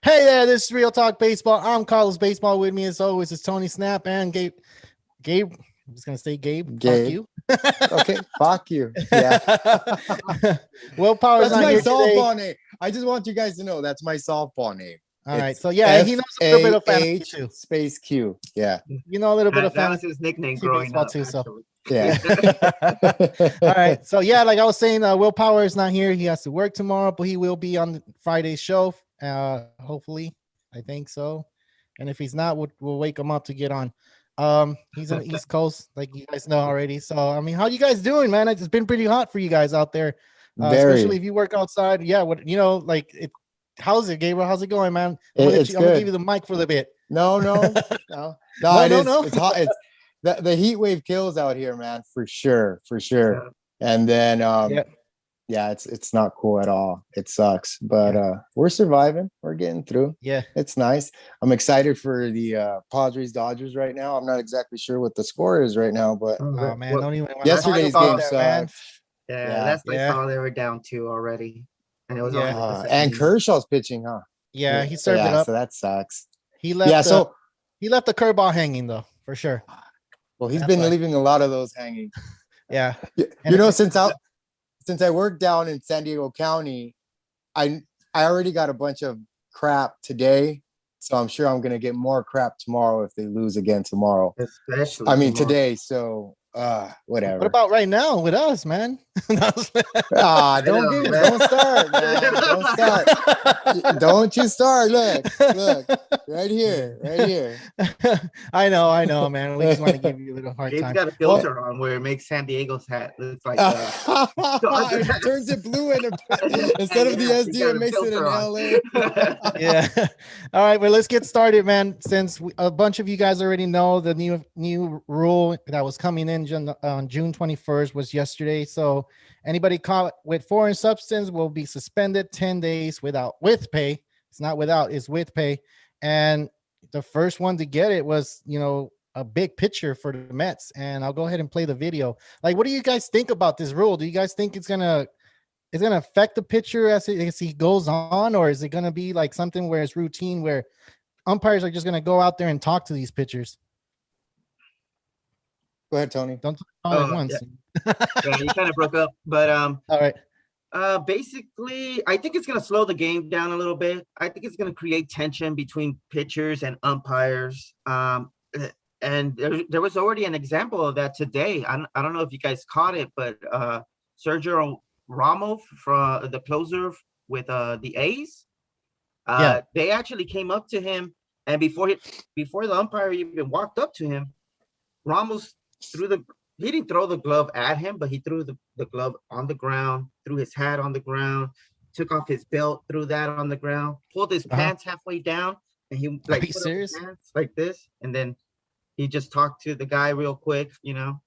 Hey there, this is Real Talk Baseball. I'm Carlos Baseball. With me as always is Tony Snap and Gabe. I'm just gonna say Gabe. Fuck you. Okay, fuck you. Yeah. Willpower's That's not my here softball today. name. I just want you guys to know that's my softball name. All right, It's so yeah, he knows a little bit of fantasy F-A-H too. space Q. Yeah. You know a little bit of That was fantasy his nickname growing baseball up. too. So Actually. Yeah. all right, so yeah, like I was saying, Willpower is not here. He has to work tomorrow, but he will be on Friday's show. Hopefully, I think so. And if he's not, we'll wake him up to get on. He's on the East Coast, like you guys know already. So I mean, how you guys doing, man? It's been pretty hot for you guys out there, especially if you work outside. Yeah, how's it, Gabriel? How's it going, man? I'm gonna give you the mic for the bit. No. It's hot. It's the heat wave kills out here, man, for sure. Yeah. And then yeah, it's not cool at all. It sucks, but we're surviving. We're getting through. Yeah, it's nice. I'm excited for the Padres Dodgers right now. I'm not exactly sure what the score is right now, but oh man, don't even. Yesterday's game sucked. Yeah, last I saw they were down 2 already, and it was and Kershaw's pitching, huh? Yeah, he served it up. So that sucks. He left. He left the curveball hanging though, for sure. Well, he's been leaving a lot of those hanging. Yeah, since I work down in San Diego County, I already got a bunch of crap today, so I'm sure I'm gonna get more crap tomorrow if they lose again tomorrow. Especially today. So whatever. What about right now with us, man? Don't start, man. Don't start. Don't you start. Look, right here. I know, man. We just want to give you a little hard time. He's got a filter on where it makes San Diego's hat look like it turns it blue instead of the SD, it makes it in LA. Yeah. All right, well, let's get started, man. Since a bunch of you guys already know the new rule that was coming in on June 21st was yesterday. So anybody caught with foreign substance will be suspended 10 days with pay. It's not without, it's with pay. And the first one to get it was, a big pitcher for the Mets. And I'll go ahead and play the video. Like, what do you guys think about this rule? Do you guys think it's gonna affect the pitcher as he goes on, or is it gonna be like something where it's routine, where umpires are just gonna go out there and talk to these pitchers? Go ahead, Tony. Don't talk at once. Yeah, you kind of broke up, but all right. Basically, I think it's going to slow the game down a little bit. I think it's going to create tension between pitchers and umpires. And there was already an example of that today. I don't know if you guys caught it, but Sergio Ramos, from the closer with the A's, they actually came up to him, and before the umpire even walked up to him, Ramos he didn't throw the glove at him, but he threw the glove on the ground, threw his hat on the ground, took off his belt, threw that on the ground, pulled his pants halfway down, and he put up his pants like this, and then he just talked to the guy real quick, to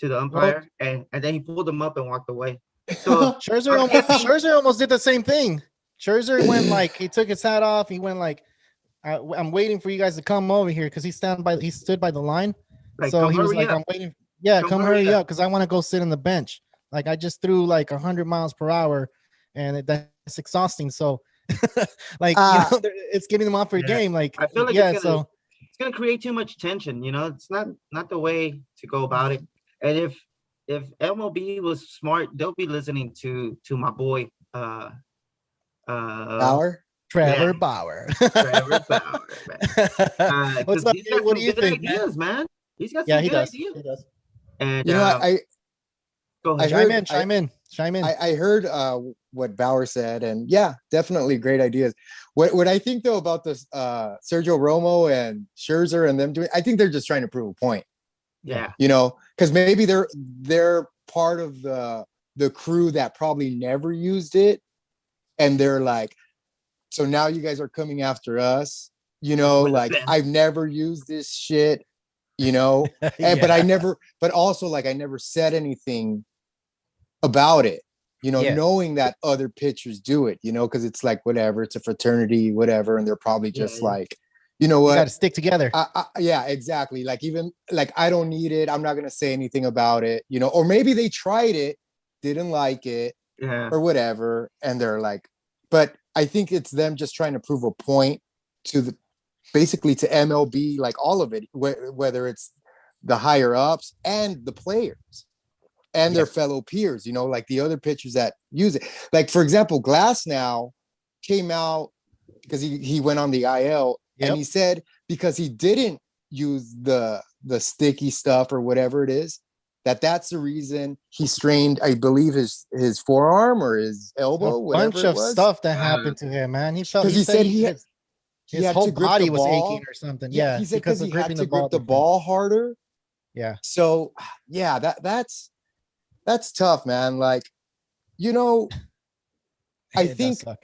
the umpire, and then he pulled him up and walked away. So Scherzer almost did the same thing. Scherzer went he took his hat off. He went I'm waiting for you guys to come over here because he stood by the line. So he was like, I'm waiting. Yeah, come hurry up because I want to go sit on the bench. Like, I just threw 100 miles per hour and that's exhausting. So it's getting them off for a game. Like, I feel like it's going to create too much tension. It's not the way to go about it. And if MLB was smart, they'll be listening to my boy, Bauer? Trevor Bauer. Trevor Bauer, man. What's up? What do you think, ideas, man? He's got some good ideas. He does. And go ahead. Chime in. I heard what Bauer said, and yeah, definitely great ideas. What I think though about this Sergio Romo and Scherzer and them doing, I think they're just trying to prove a point. Yeah. Because maybe they're part of the crew that probably never used it, and they're like, so now you guys are coming after us. I've never used this shit. But I never said anything about it, knowing that other pitchers do it, because it's like, whatever, it's a fraternity, whatever. And they're probably just like, you got to stick together. Yeah, exactly. I don't need it. I'm not going to say anything about it, or maybe they tried it, didn't like it or whatever. And they're like, but I think it's them just trying to prove a point to basically to MLB, like all of it, whether it's the higher ups and the players and their fellow peers, like the other pitchers that use it. Like, for example, Glass now came out because he went on the IL and he said because he didn't use the sticky stuff or whatever it is, that's the reason he strained, I believe, his forearm or his elbow, whatever bunch it of was. stuff that happened to him, man. He felt, Because he said his his whole body was aching or something. Yeah, he said because he of had gripping to the ball grip the different. ball harder. Yeah. So yeah, that's tough, man. Like, I It does think suck.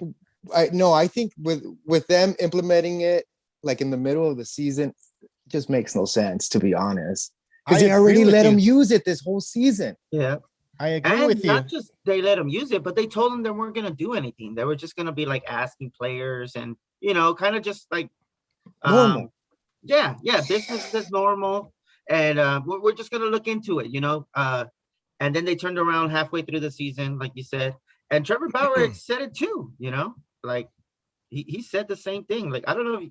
I think with them implementing it like in the middle of the season, it just makes no sense, to be honest. Because they agree already with let you. him use it this whole season. Yeah. I agree And with you. not just they let them use it, but they told them they weren't going to do anything. They were just going to be like asking players and, kind of just like, Normal. yeah, business as normal. And we're just going to look into it, and then they turned around halfway through the season, like you said. And Trevor Bauer said it too, like he said the same thing. Like, I don't know.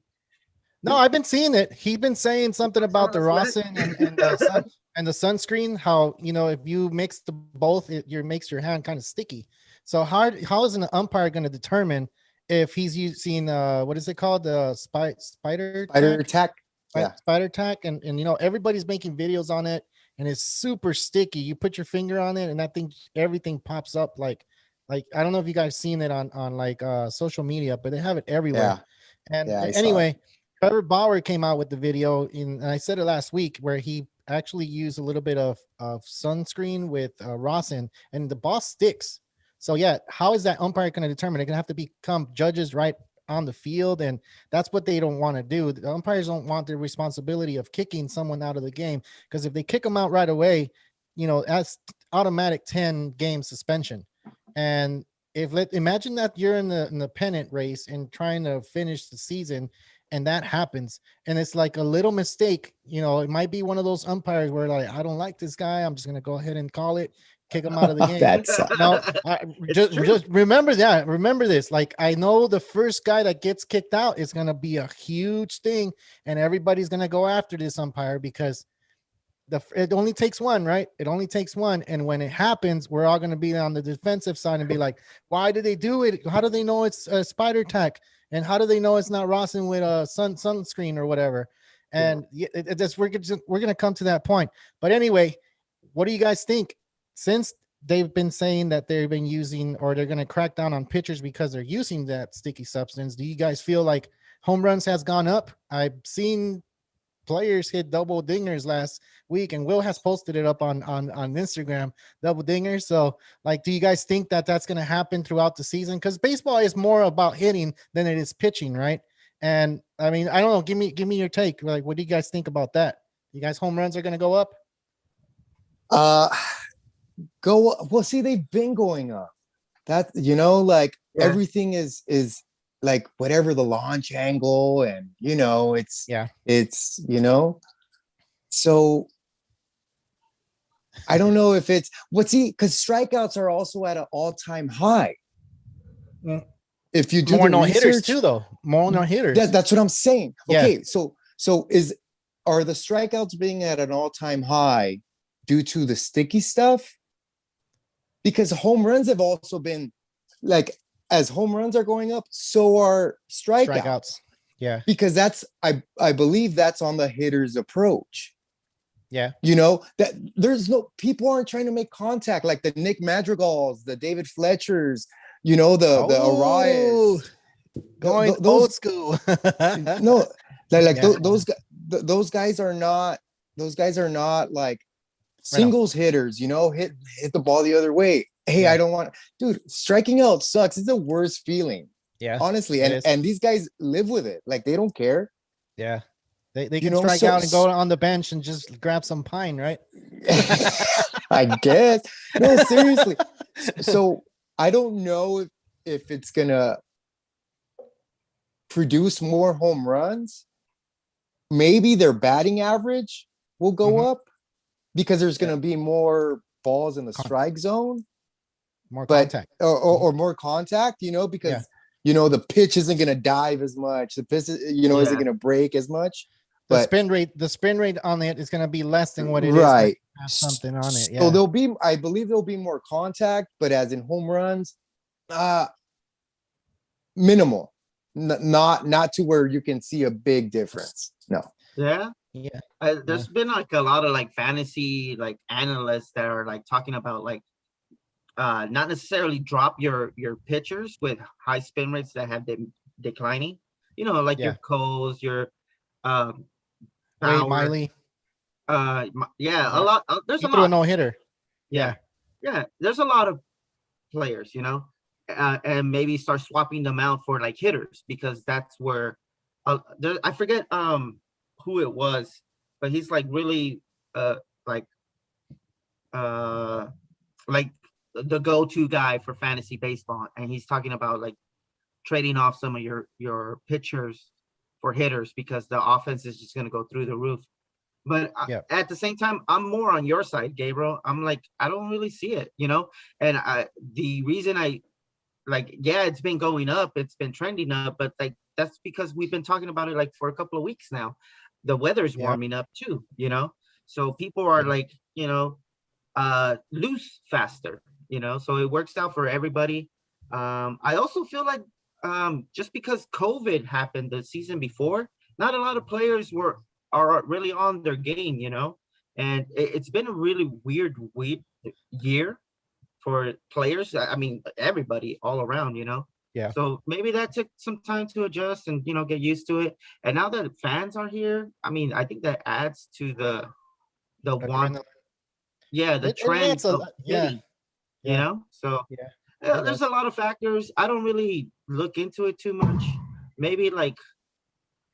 No, I've been seeing it. He's been saying something about the Rawson and the sun and the sunscreen. How if you mix the both, it makes your hand kind of sticky. So how is an umpire going to determine if he's using what is it called, the spider Tack? Yeah. Spider tack, and everybody's making videos on it, and it's super sticky. You put your finger on it, and that thing, everything pops up like I don't know if you guys seen it on like social media, but they have it everywhere. And I saw anyway, Trevor Bauer came out with the video and I said it last week, where he actually used a little bit of sunscreen with Rawson, and the ball sticks. So yeah, how is that umpire going to determine? They're going to have to become judges right on the field, and that's what they don't want to do. The umpires don't want the responsibility of kicking someone out of the game, because if they kick them out right away, that's automatic 10-game suspension. And imagine that you're in the pennant race and trying to finish the season, and that happens, and it's like a little mistake. It might be one of those umpires where like, I don't like this guy, I'm just gonna go ahead and call it, kick him out of the game. That's No, just remember that. Remember this. Like, I know the first guy that gets kicked out is gonna be a huge thing, and everybody's gonna go after this umpire because it only takes one, right? It only takes one. And when it happens, we're all going to be on the defensive side and be like, why did they do it? How do they know it's a spider tack? And how do they know it's not Rawson with a sunscreen or whatever? And we're going to come to that point. But anyway, what do you guys think? Since they've been saying that they've been using, or they're going to crack down on pitchers because they're using that sticky substance, do you guys feel like home runs has gone up? I've seen players hit double dingers last week, and Will has posted it up on Instagram, double dingers. So like, do you guys think that that's going to happen throughout the season? Because baseball is more about hitting than it is pitching, right? And I mean, I don't know, give me your take. Like, what do you guys think about that? You guys, home runs are going to go up? Well, see, they've been going up. That everything is like whatever the launch angle, and it's so I don't know if it's because strikeouts are also at an all-time high. If you do more the no-hitters research, too, though. More no-hitters. That's what I'm saying. Yeah. Okay, so are the strikeouts being at an all-time high due to the sticky stuff? Because home runs have also been like, as home runs are going up, so are strikeouts. Yeah. Because I believe that's on the hitter's approach. Yeah. That people aren't trying to make contact, like the Nick Madrigals, the David Fletchers, the Arias. Going old school. No, those guys are not like singles hitters, hit the ball the other way. Hey, Yeah. I don't want, dude, striking out sucks. It's the worst feeling. Yeah. Honestly. And these guys live with it. Like, they don't care. Yeah. They can strike out and go on the bench and just grab some pine, right? I guess. No, seriously. So I don't know if it's gonna produce more home runs. Maybe their batting average will go up because there's gonna be more balls in the strike zone. More contact. Or more contact, because you know, the pitch isn't gonna dive as much. The pitch, isn't Yeah. gonna break as much. The But spin rate on it is going to be less than what it is right. when you have something on it. So Yeah. I believe there'll be more contact, but as in home runs, minimal. Not to where you can see a big difference. No. Yeah. Yeah. There's been like a lot of like fantasy like analysts that are like talking about like not necessarily drop your pitchers with high spin rates that have them declining. You know, like your Yeah. Coles, your Wade Bauer, Miley. yeah, Yeah. a lot. There's He a threw a lot. no hitter. Yeah, yeah. There's a lot of players, you know, and maybe start swapping them out for like hitters because that's where I forget who it was, but he's like really like uh like the go-to guy for fantasy baseball, and he's talking about like trading off some of your pitchers for hitters because the offense is just going to go through the roof. But Yeah. at the same time, I'm more on your side, Gabriel. I'm like, I don't really see it, you know. And the reason I like, yeah, it's been going up, it's been trending up, but like that's because we've been talking about it like for a couple of weeks now. The weather's Yeah. warming up too, you know. So people are Yeah. like, you know, loose faster, you know. So it works out for everybody. I also feel like just because COVID happened the season before, not a lot of players are really on their game, you know. And it's been a really weird year for players. I mean, everybody all around, you know. Yeah. So maybe that took some time to adjust and, you know, get used to it. And now that fans are here, I mean, I think that adds to the want, Adrenaline. yeah, the It trend adds a of lot. Yeah. hitting, you Yeah. know. So Yeah. yeah, It there's does. a lot of factors. I don't really look into it too much. Maybe like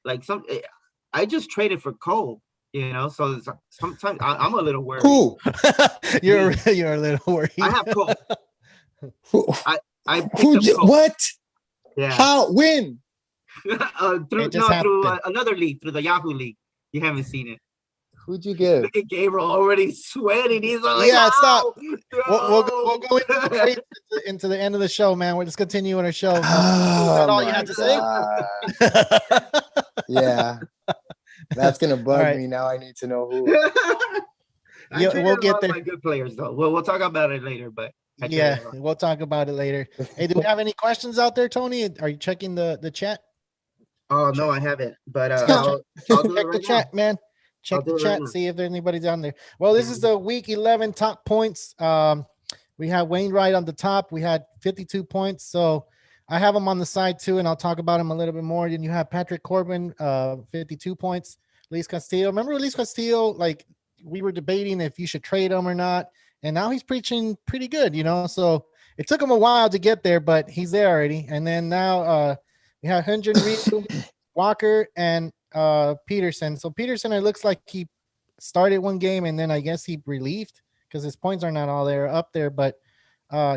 I just traded for Cole, you know. So sometimes I'm a little worried. Who? you're a little worried. I have Cole. Who? I picked up Cole. What? Yeah. How? When? Through It just happened. another league, through the Yahoo league. You haven't seen it. Who'd you give? Look at Gabriel already sweating. He's like, Yeah, stop. "No, We'll go into the no." trade into the end of the show, man. We'll just continue with our show. Oh, that all you my had to say? God. Yeah. That's gonna bug right. me. Now I need to know who. I Yeah, traded we'll a get lot of there. my good players though. We'll talk about it later, but I traded Yeah, a lot. we'll talk about it later. Hey, do we have any questions out there, Tony? Are you checking the chat? Oh no, I haven't. But Check- I'll do it Check the right now. chat, man. Check I'll the do it chat, right now. see if anybody's on there. Well, this is the week 11 top points. We have Wainwright on the top. We had 52 points. So I have him on the side too, and I'll talk about him a little bit more. Then you have Patrick Corbin, 52 points. Luis Castillo. Remember Luis Castillo? Like we were debating if you should trade him or not. And now he's preaching pretty good, you know. So it took him a while to get there, but he's there already. And then now we have Hyun-Jin Ryu, Walker, and Peterson. So Peterson, it looks like he started one game and then I guess he relieved because his points are not all there up there, but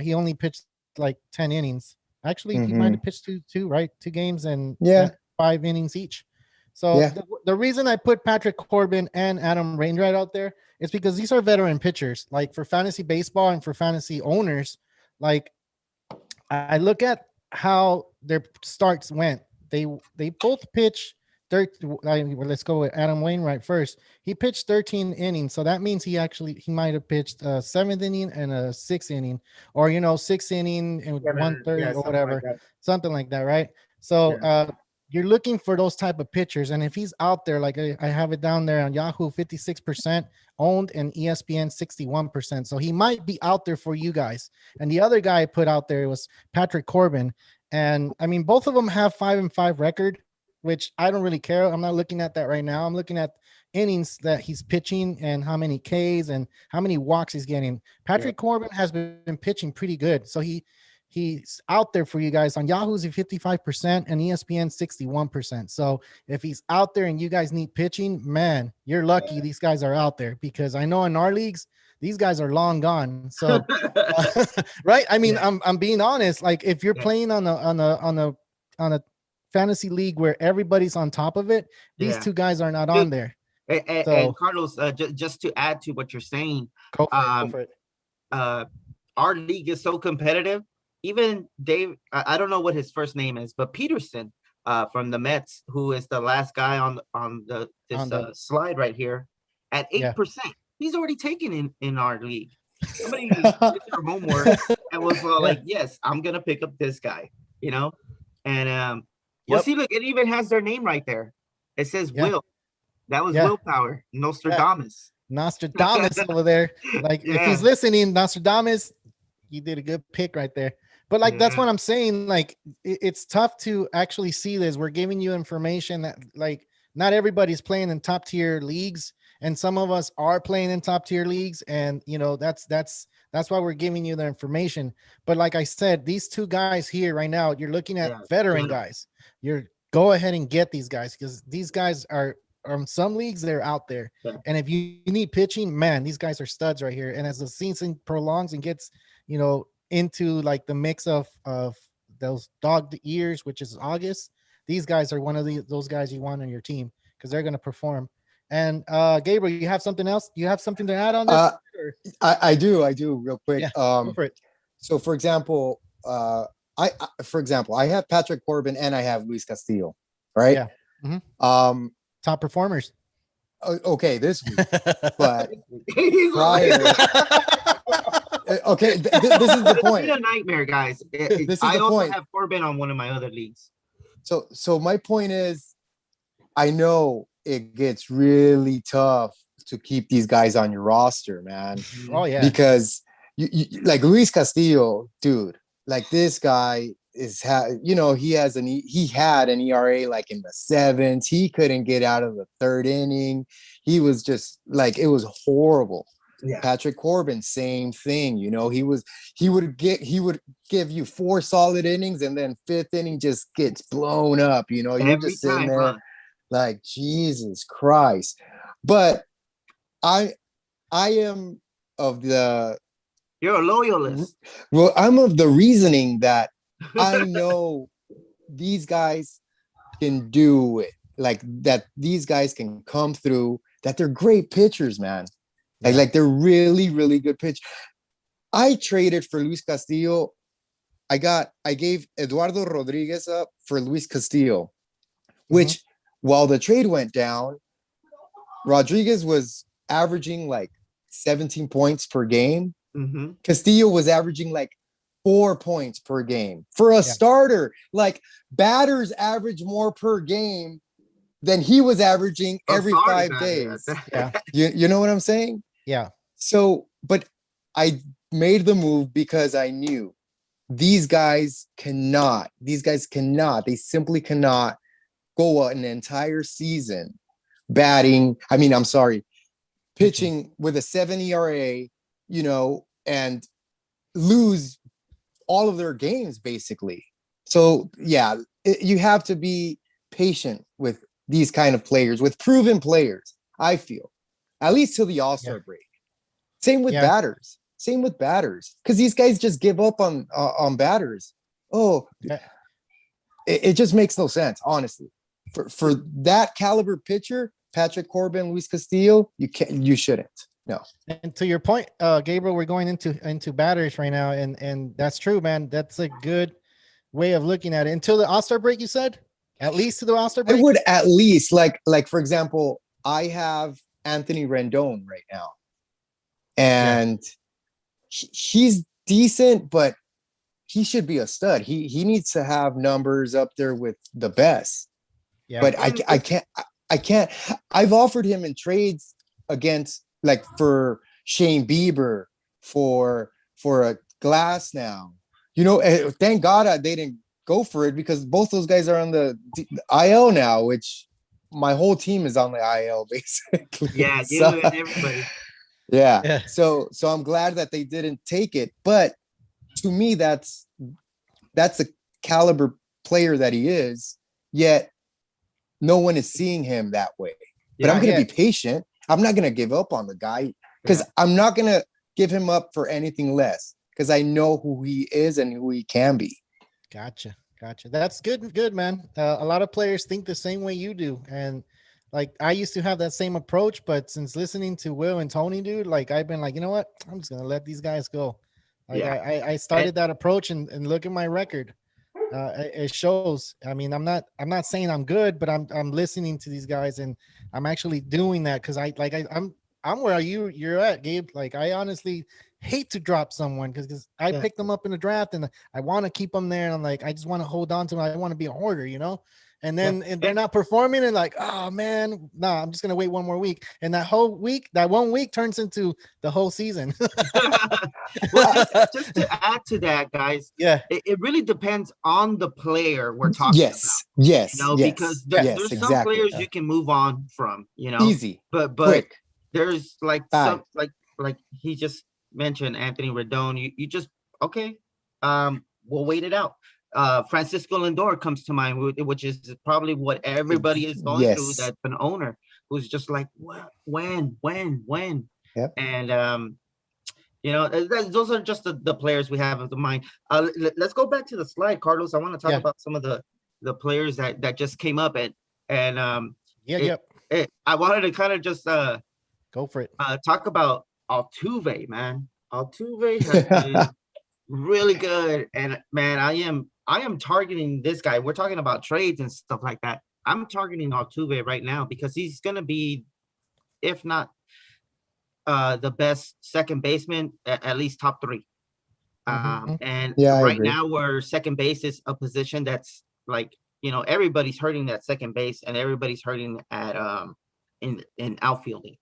he only pitched like 10 innings. Actually, he might have pitched two, right? 2 games and Yeah. 5 innings each. So Yeah. the reason I put Patrick Corbin and Adam Wainwright out there is because these are veteran pitchers. Like for fantasy baseball and for fantasy owners, like I look at how their starts went. They both pitch 13. Let's go with Adam Wainwright first. He pitched 13 innings, so that means he might have pitched a 7th inning and a 6th inning, or 6th inning and 1/3 or whatever, something like that, right? So you're looking for those type of pitchers, and if he's out there, like I have it down there on Yahoo, 56% owned and ESPN 61%, so he might be out there for you guys. And the other guy I put out there was Patrick Corbin, and I mean both of them have 5-5 record, which I don't really care. I'm not looking at that right now. I'm looking at innings that he's pitching and how many Ks and how many walks he's getting. Patrick Corbin has been pitching pretty good, so he's out there for you guys. On Yahoo's 55% and ESPN 61%. So if he's out there and you guys need pitching, man, you're lucky these guys are out there, because I know in our leagues these guys are long gone. So right, I mean, I'm being honest. Like if you're playing on a fantasy league where everybody's on top of it, these two guys are not on there. And Carlos, just to add to what you're saying, go for it. our league is so competitive. even Dave, I don't know what his first name is, but Peterson from the Mets, who is the last guy on this On the- slide right here, at Yeah. 8%. He's already taken in our league. Somebody did their homework and was like, yes, I'm gonna pick up this guy, you know? And well, Yep. see, look, it even has their name right there. It says Yeah. Will. That was Yeah. Willpower, Nostradamus. Nostradamus over there. Like if Yeah. he's listening, Nostradamus, you did a good pick right there. But like that's Yeah. what I'm saying. Like it's tough to actually see this. We're giving you information that like not everybody's playing in top tier leagues, and some of us are playing in top tier leagues, and you know that's why we're giving you the information. But like I said, these two guys here right now, you're looking at Yeah, veteran get 'em. guys. You're go ahead and get these guys because these guys are some leagues they're out there. Yeah. And if you need pitching, man, these guys are studs right here. And as the season prolongs and gets, you know, into like the mix of those dog years, which is August, these guys are one of those guys you want on your team because they're going to perform. And Gabriel, you have something else? You have something to add on this? I do real quick. Yeah, go for it. So for example, I have Patrick Corbin and I have Luis Castillo, right? Yeah. Top performers. Okay, this week, but He's prior. Okay, this is the It's point. been a nightmare, guys. This is I the also point. have Corbin on one of my other leagues. So my point is, I know it gets really tough to keep these guys on your roster, man, Oh yeah. because you like Luis Castillo, dude. Like this guy is he had an ERA like in the 7s. He couldn't get out of the 3rd inning. He was just like it was horrible. Yeah. Patrick Corbin, same thing. You know, he would give you 4 solid innings and then 5th inning just gets blown up. You know, you're Every just sitting time, there huh? like Jesus Christ. But I am of the You're a loyalist. well, I'm of the reasoning that I know these guys can do it, like that these guys can come through, that they're great pitchers, man. Like they're really, really good pitch. I traded for Luis Castillo. I gave Eduardo Rodriguez up for Luis Castillo, which while the trade went down, Rodriguez was averaging like 17 points per game. Mm-hmm. Castillo was averaging like 4 points per game for a starter. Like batters average more per game than he was averaging every 5 days. Yeah. You know what I'm saying? Yeah. So, but I made the move because I knew these guys they simply cannot go an entire season pitching with a 7 ERA, you know, and lose all of their games basically. So yeah, you have to be patient with these kind of players, with proven players, I feel, at least till the All-Star break. Same with batters. Because these guys just give up on batters. It just makes no sense, honestly. For that caliber pitcher, Patrick Corbin, Luis Castillo, you shouldn't. No. And to your point, Gabriel, we're going into batters right now, and that's true, man. That's a good way of looking at it. Until the All-Star break, you said? At least to the All-Star break? I would at least, like for example, I have Anthony Rendon right now. And he's decent, but he should be a stud. He needs to have numbers up there with the best. Yeah. But I can't. I've offered him in trades against, like, for Shane Bieber, for a Glass now. You know, thank God they didn't go for it, because both those guys are on the IL now, which my whole team is on the IL basically. Yeah, you and everybody. Yeah. So I'm glad that they didn't take it. But to me, that's the caliber player that he is, yet no one is seeing him that way. But I'm going to be patient. I'm not going to give up on the guy, because I'm not going to give him up for anything less, because I know who he is and who he can be. Gotcha. That's good, man. A lot of players think the same way you do. And like, I used to have that same approach, but since listening to Will and Tony, dude, like, I've been like, you know what? I'm just going to let these guys go. Like Yeah. I started that approach and look at my record. It shows. I mean, I'm not saying I'm good, but I'm listening to these guys and I'm actually doing that because I'm where you're at, Gabe. Like I honestly hate to drop someone because I Yeah. picked them up in the draft and I want to keep them there. And I'm like, I just want to hold on to them. I want to be a hoarder, you know? And then and they're not performing and like, oh man, nah, I'm just gonna wait one more week. And that 1 week turns into the whole season. Well, just to add to that, guys, Yeah. it really depends on the player we're talking about. Yes. You know, yes. because yes, there's some exactly. players you can move on from, you know, Easy. but Quick. there's like Bye. some like he just mentioned Anthony Rendon. You just okay. We'll wait it out. Francisco Lindor comes to mind, which is probably what everybody is going through. Yes. That's an owner who's just like, what, when? Yep. And you know, those are just the players we have in the mind. Let's go back to the slide, Carlos. I want to talk Yeah. about some of the players that just came up and I wanted to kind of just Go for it. talk about Altuve, man. Altuve has been really good, and man, I am targeting this guy. We're talking about trades and stuff like that. I'm targeting Altuve right now because he's gonna be, if not the best second baseman, at least top 3. Mhm. And Yeah, I right agree. now, where second base is a position that's like, you know, everybody's hurting at second base and everybody's hurting at in outfielding.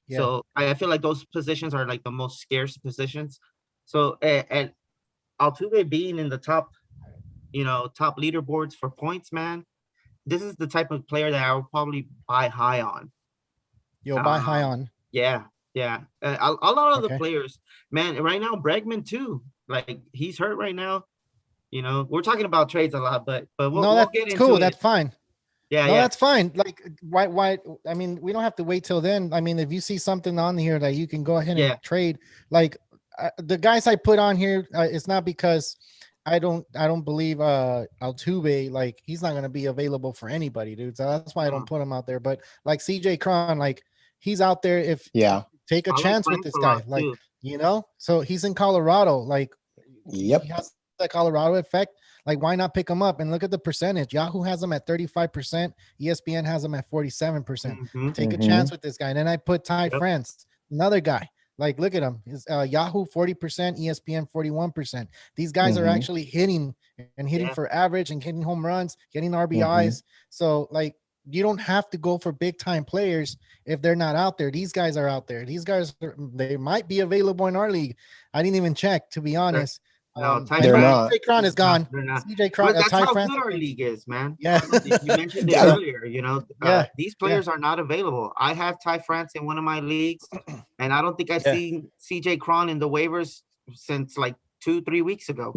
Yeah. So I feel like those positions are like the most scarce positions. So and Altuve being in the top, you know, top leaderboards for points, man, this is the type of player that I would probably buy high on. You'll buy high Um, on. Yeah, yeah. A lot of the Okay. players, man, right now, Bregman too. Like he's hurt right now. You know, we're talking about trades a lot, but we'll No, get that's into cool. it. That's fine. Yeah, No, yeah. that's fine. Like, why? I mean, we don't have to wait till then. I mean, if you see something on here that you can go ahead and Yeah. trade, like the guys I put on here, it's not because I don't believe Altuve, like he's not gonna be available for anybody, dude. So that's why I don't put him out there. But like CJ Cron, like he's out there. If Yeah. take a I like chance with this Frank a guy, lot, like too. you know. So he's in Colorado, like Yep. he has that Colorado effect. Like, why not pick him up? And look at the percentage. Yahoo has him at 35%. ESPN has him at 47%. Mhm. Take a Mhm. chance with this guy. And then I put Ty Yep. France, another guy. Like, look at him. His Yahoo 40%, ESPN 41%. These guys are Mhm. actually hitting Yeah. for average and hitting home runs, getting RBIs. So, like, you don't have to go for big time players if they're not out there. These guys are out there. These guys, they might be available in our league. I didn't even check, to be honest. No, Ty I know They're France- not. CJ Cron is gone. They're not. CJ Cron, But that's Ty how France. good our league is, man. Yeah. You mentioned it I- earlier. You know, Yeah, these players are not available. I have Ty France in one of my leagues, and I don't think I've Yeah. seen CJ Cron in the waivers since like 2-3 weeks ago.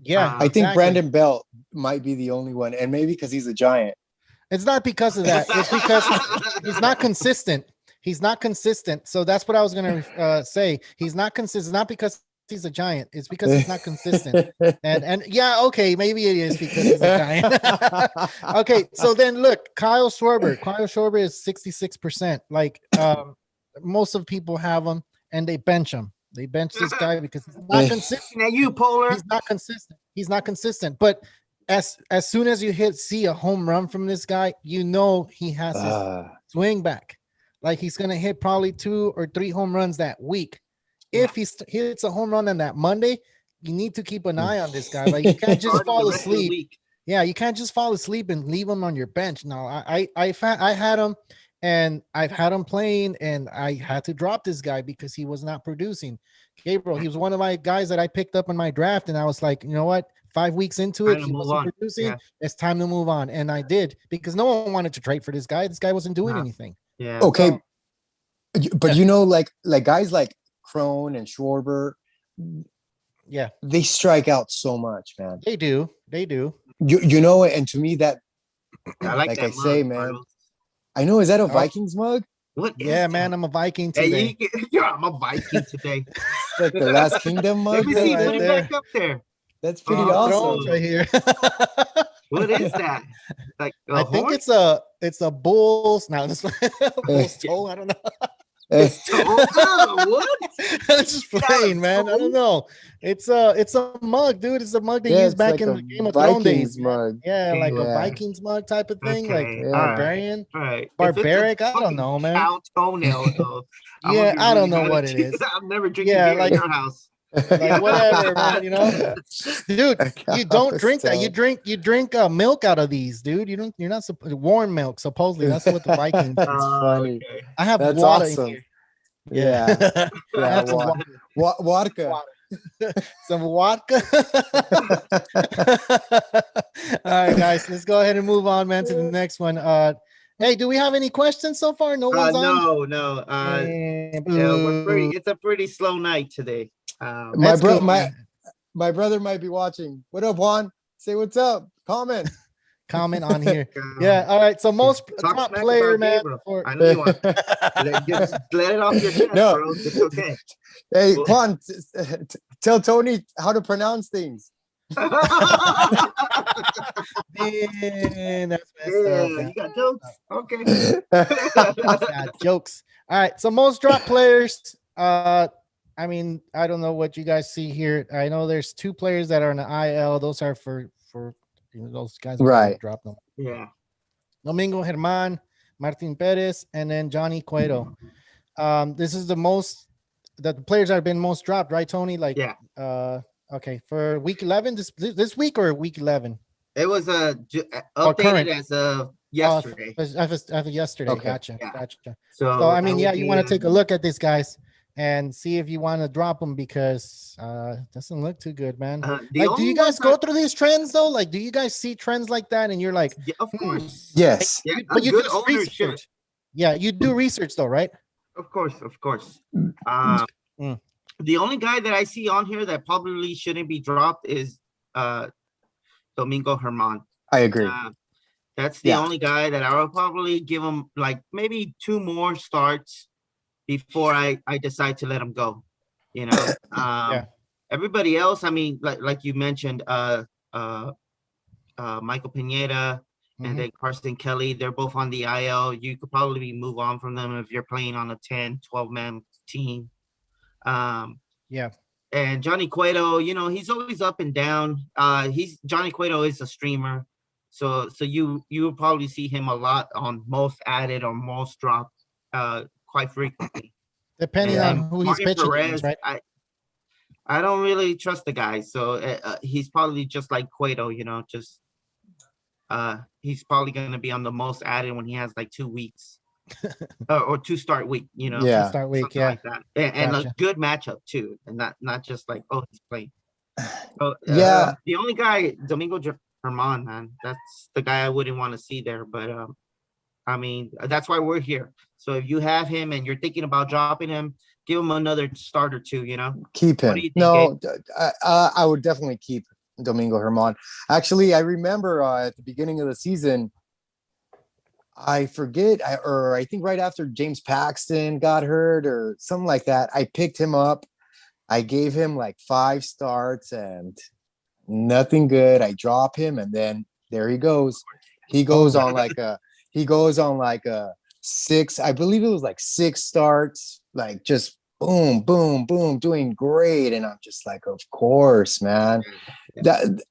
Yeah, I think exactly. Brandon Belt might be the only one, and maybe because he's a giant. It's not because of that. It's because he's not consistent. He's not consistent. So that's what I was gonna say. He's not consistent. Not because he's a giant. It's because he's not consistent. And yeah, okay, maybe it is because he's a giant. Okay, so then look, Kyle Schwarber. Kyle Schwarber is 66%. Like most of people have him and they bench him. They bench this guy because he's not consistent. Now you, Polar. He's not consistent. He's not consistent. But as soon as you see a home run from this guy, you know he has his swing back. Like he's gonna hit probably 2 or 3 home runs that week. If he hits a home run on that Monday, you need to keep an eye on this guy. Like you can't just Starting the fall rest of the asleep. week. Yeah, you can't just fall asleep and leave him on your bench. No, I had him and I've had him playing and I had to drop this guy because he was not producing. Gabriel, he was one of my guys that I picked up in my draft and I was like, you know what? 5 weeks into it, Time to he move wasn't on. producing. Yeah. It's time to move on. And I did because no one wanted to trade for this guy. This guy wasn't doing No. anything. Yeah. Okay, So, but you know, like guys like Crone and Schwarber, yeah, they strike out so much, man. they do. They do. You know, and to me that, I like like that I say, mug, man, Carlos. I know, is that a Vikings mug? What is Yeah, that? man, I'm a Viking Hey, today. yeah, I'm a Viking today. It's like the Last Kingdom Let mug. me Yeah, see. right Put it there. back up there. That's pretty Oh, awesome. Thrones right here. What is that? Like a I think horn? it's a bull's now. This bull's toe. I don't know. It's what? I'm just Yeah, playing, man. I so- don't know. It's a mug, dude. It's a mug they Yeah, used it's back like in a the Game of Thrones days. Vikings Man. mug. Yeah, like a Yeah. Vikings mug type of thing, like Okay, all Yeah. right, barbarian, all right. If it's a barbaric. I don't fucking know, man. cow toenail, though, I'm gonna Yeah, be I really don't know mad what at it you. is. I'm never drinking Yeah, beer at like your house. whatever, man. Dude, A you don't cow's drink that. toe. You drink milk out of these, dude. You're not warm milk. Supposedly, that's what the Vikings. That's funny. Okay. I have That's water in awesome. here. Yeah. I Yeah. have some Vodka. some vodka. All right, guys, let's go ahead and move on, man, to the next one. Hey, do we have any questions so far? No one's on. No. Eh, We're boo. it's a pretty slow night today. My That's bro, cool, man. my brother might be watching. What up, Juan? Say what's up. Comment. Comment on here. Yeah. All right. So most Talk top smack player, about man. Gabriel. For, I know you want. Just let it off your chest, No. bro. It's okay. Hey, Well- Juan, tell Tony how to pronounce things. man, that's messed up. Yeah, Man. you got jokes. Okay. Yeah, jokes. All right. So most drop players. I mean, I don't know what you guys see here. I know there's 2 players that are in the IL. Those are for those guys. Are gonna Right. Drop them. Yeah. Domingo Germán, Martin Perez, and then Johnny Cueto. This is the most that the players that have been most dropped, right, Tony? Like, Yeah. Okay, for week 11, this week or week 11? It was Or current. updated as of yesterday. After yesterday, Okay. gotcha. Yeah. Gotcha. So, So I that mean, would yeah, you be, want to take a look at these guys and see if you want to drop them because doesn't look too good, man. the Like, do only you guys ones go that- through these trends though? Like, do you guys see trends like that and you're like, Yeah, of course. Yes. Yeah, but a you good do owner should. research. Yeah, you do research though, right? Of course. Mm. The only guy that I see on here that probably shouldn't be dropped is Domingo Germán. I agree. That's the Yeah. only guy that I would probably give him like maybe 2 more starts before I decide to let him go. You know, Yeah. Everybody else, I mean, like you mentioned, Michael Pineda Mhm. and then Carson Kelly, they're both on the IL. You could probably move on from them if you're playing on a 10, 12-man team. Yeah. And Johnny Cueto, you know, he's always up and down. Johnny Cueto is a streamer. So you will probably see him a lot on most added or most dropped quite frequently. Depending And on who he's Martin pitching Perez, against, right? I don't really trust the guy. So he's probably just like Cueto, you know, just he's probably going to be on the most added when he has like 2 weeks or 2 start week, you know. Yeah. Start week, Something yeah. like that. And Gotcha. a good matchup too, and not just like, oh, he's playing. So, Yeah. the only guy, Domingo Germán, man, that's the guy I wouldn't want to see there. But I mean, that's why we're here. So if you have him and you're thinking about dropping him, give him another start or 2. You know, Keep What him. do you think, No, I would definitely keep Domingo Germán. Actually, I remember at the beginning of the season, I forget, I think right after James Paxton got hurt or something like that, I picked him up. I gave him like 5 starts and nothing good. I drop him and then there he goes. He goes on like a 6, I believe it was like 6 starts, like just boom, boom, boom, doing great. And I'm just like, of course, man.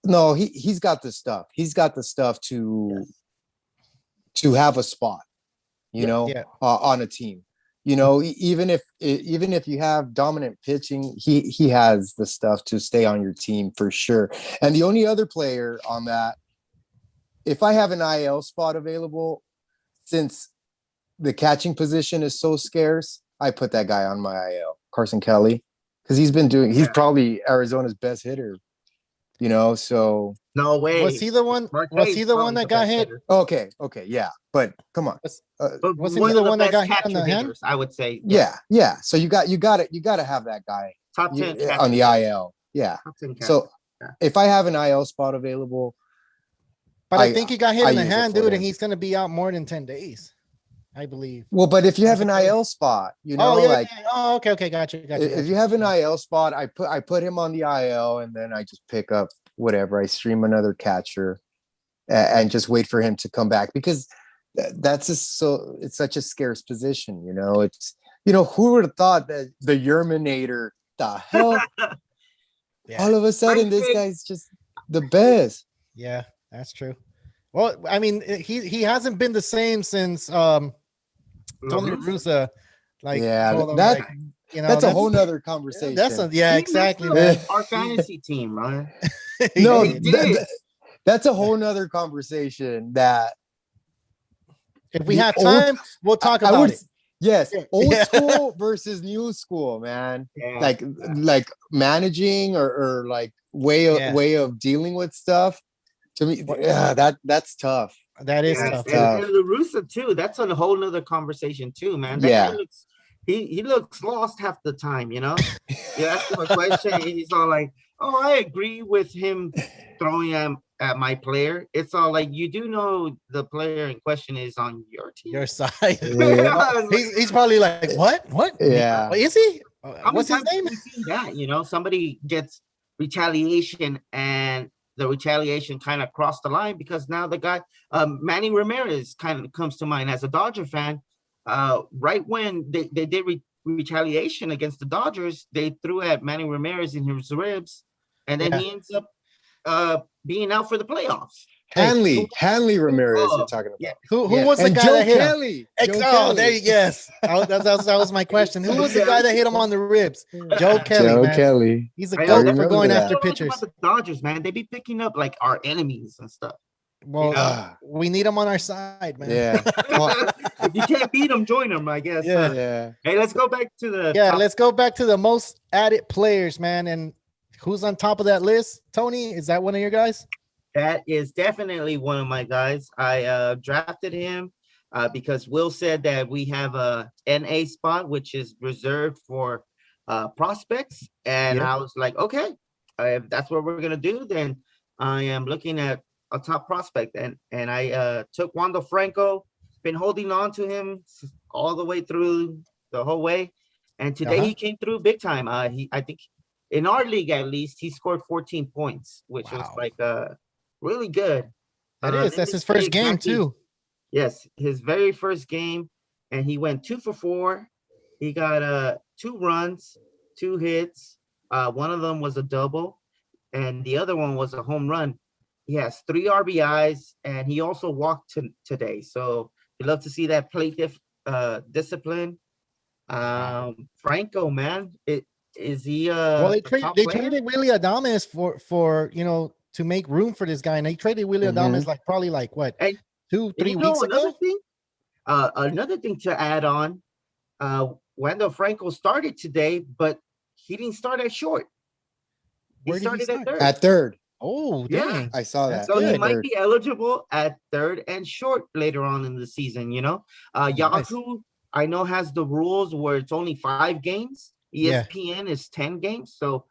No, he's got the stuff. He's got the stuff to have a spot, you know, Yeah. on a team. You know, even if you have dominant pitching, he has the stuff to stay on your team for sure. And the only other player on that, if I have an IL spot available, since the catching position is so scarce, I put that guy on my IL, Carson Kelly, because he's Yeah. probably Arizona's best hitter, you know, so. no way. Was he the one? Marte Was is he the one probably that got best hit? hitter. Okay, yeah, but come on. But Wasn't one he the of the one that best got hit on catcher the hand? hitters, I would say. Yeah. So you got to have that guy Top 10 on the catcher. IL. Yeah. Top 10 catcher. So Yeah. if I have an IL spot available, But I I- think he got hit I in the use it hand, for dude, him. and he's gonna be out more than 10 days, I believe. well, but if you have an Carson Kelly. IL spot, you know, Oh yeah, like yeah. Oh, okay, gotcha. if you have an IL spot, I put him on the IL and then I just pick up whatever. I stream another catcher and just wait for him to come back because it's such a scarce position, you know. You know, who would have thought that the Yerminator, the hell, Yeah. all of a sudden this think- guy's just the best. Yeah, that's true. Well, I mean, he hasn't been the same since Tony LaRusse. Russa. Like, Yeah, told him, that- like, you know, That's a whole nother conversation. That's a, yeah, He exactly, messed man. up our fantasy team, man. no, he did. that's a whole nother conversation that If we the have old- time, we'll talk I about would, it. yes, Yeah. old Yeah. school versus new school, man. Yeah. Like managing or like Yeah. way of dealing with stuff. To me, yeah, that's tough. That is Yeah, tough. tough. and LaRussa too. That's a whole nother conversation too, man. That Yeah. guy looks, he looks lost half the time, you know. You ask him a question, and he's all like, "Oh, I agree with him throwing at my player." It's all like, you do know the player in question is on your team. Your side. Yeah. He's probably like, what? Yeah. Is he? How many What's his times have name? we seen that? You know, somebody gets retaliation and the retaliation kind of crossed the line because now the guy, Manny Ramirez kind of comes to mind as a Dodger fan. Right when they did retaliation against the Dodgers, they threw at Manny Ramirez in his ribs, and then Yeah. he ends up being out for the playoffs. Hanley Ramirez, Oh, you're talking about. yeah. Who Yeah. was the And guy Joe that hit him? Kelly. Joe Oh, there Kelly. you yes. That was my question. Who was the guy that hit him on the ribs? Joe Kelly, Joe man. Kelly. He's a I goat for remember going that. after What I like pitchers. about the Dodgers, man, they be picking up like our enemies and stuff. Well, Ah, we need him on our side, man. yeah. If you can't beat them, join them, I guess. Yeah. Yeah. Hey, let's go back to the Yeah, top. let's go back to the most added players, man. And who's on top of that list? Tony, is that one of your guys? That is definitely one of my guys. I drafted him because Will said that we have a NA spot, which is reserved for prospects. And Yep. I was like, okay, if that's what we're gonna do, then I am looking at a top prospect. And I took Wando Franco, been holding on to him all the way through the whole way. And today Uh-huh. he came through big time. I think in our league at least, he scored 14 points, which was Wow. like really good. That Let is. That's me his see first game exactly- too. Yes, his very first game, and he went 2 for 4. He got 2 runs, 2 hits. One of them was a double, and the other one was a home run. He has 3 RBIs, and he also walked today. So you love to see that plate discipline. Franco, man, is he Well, a top they player? traded Willie Adames for to make room for this guy, and they traded Willie Adames like probably like what And- 2-3 And you know weeks ago. another thing to add on, Wendell Franco started today, but he didn't start at short. He Where did he started at start? third. At third. Oh, Yeah. dang. I saw That's that. So he good. might Third. be eligible at third and short later on in the season, you know. Yahoo, I know, has the rules where it's only 5 games. Yeah. ESPN is 10 games. So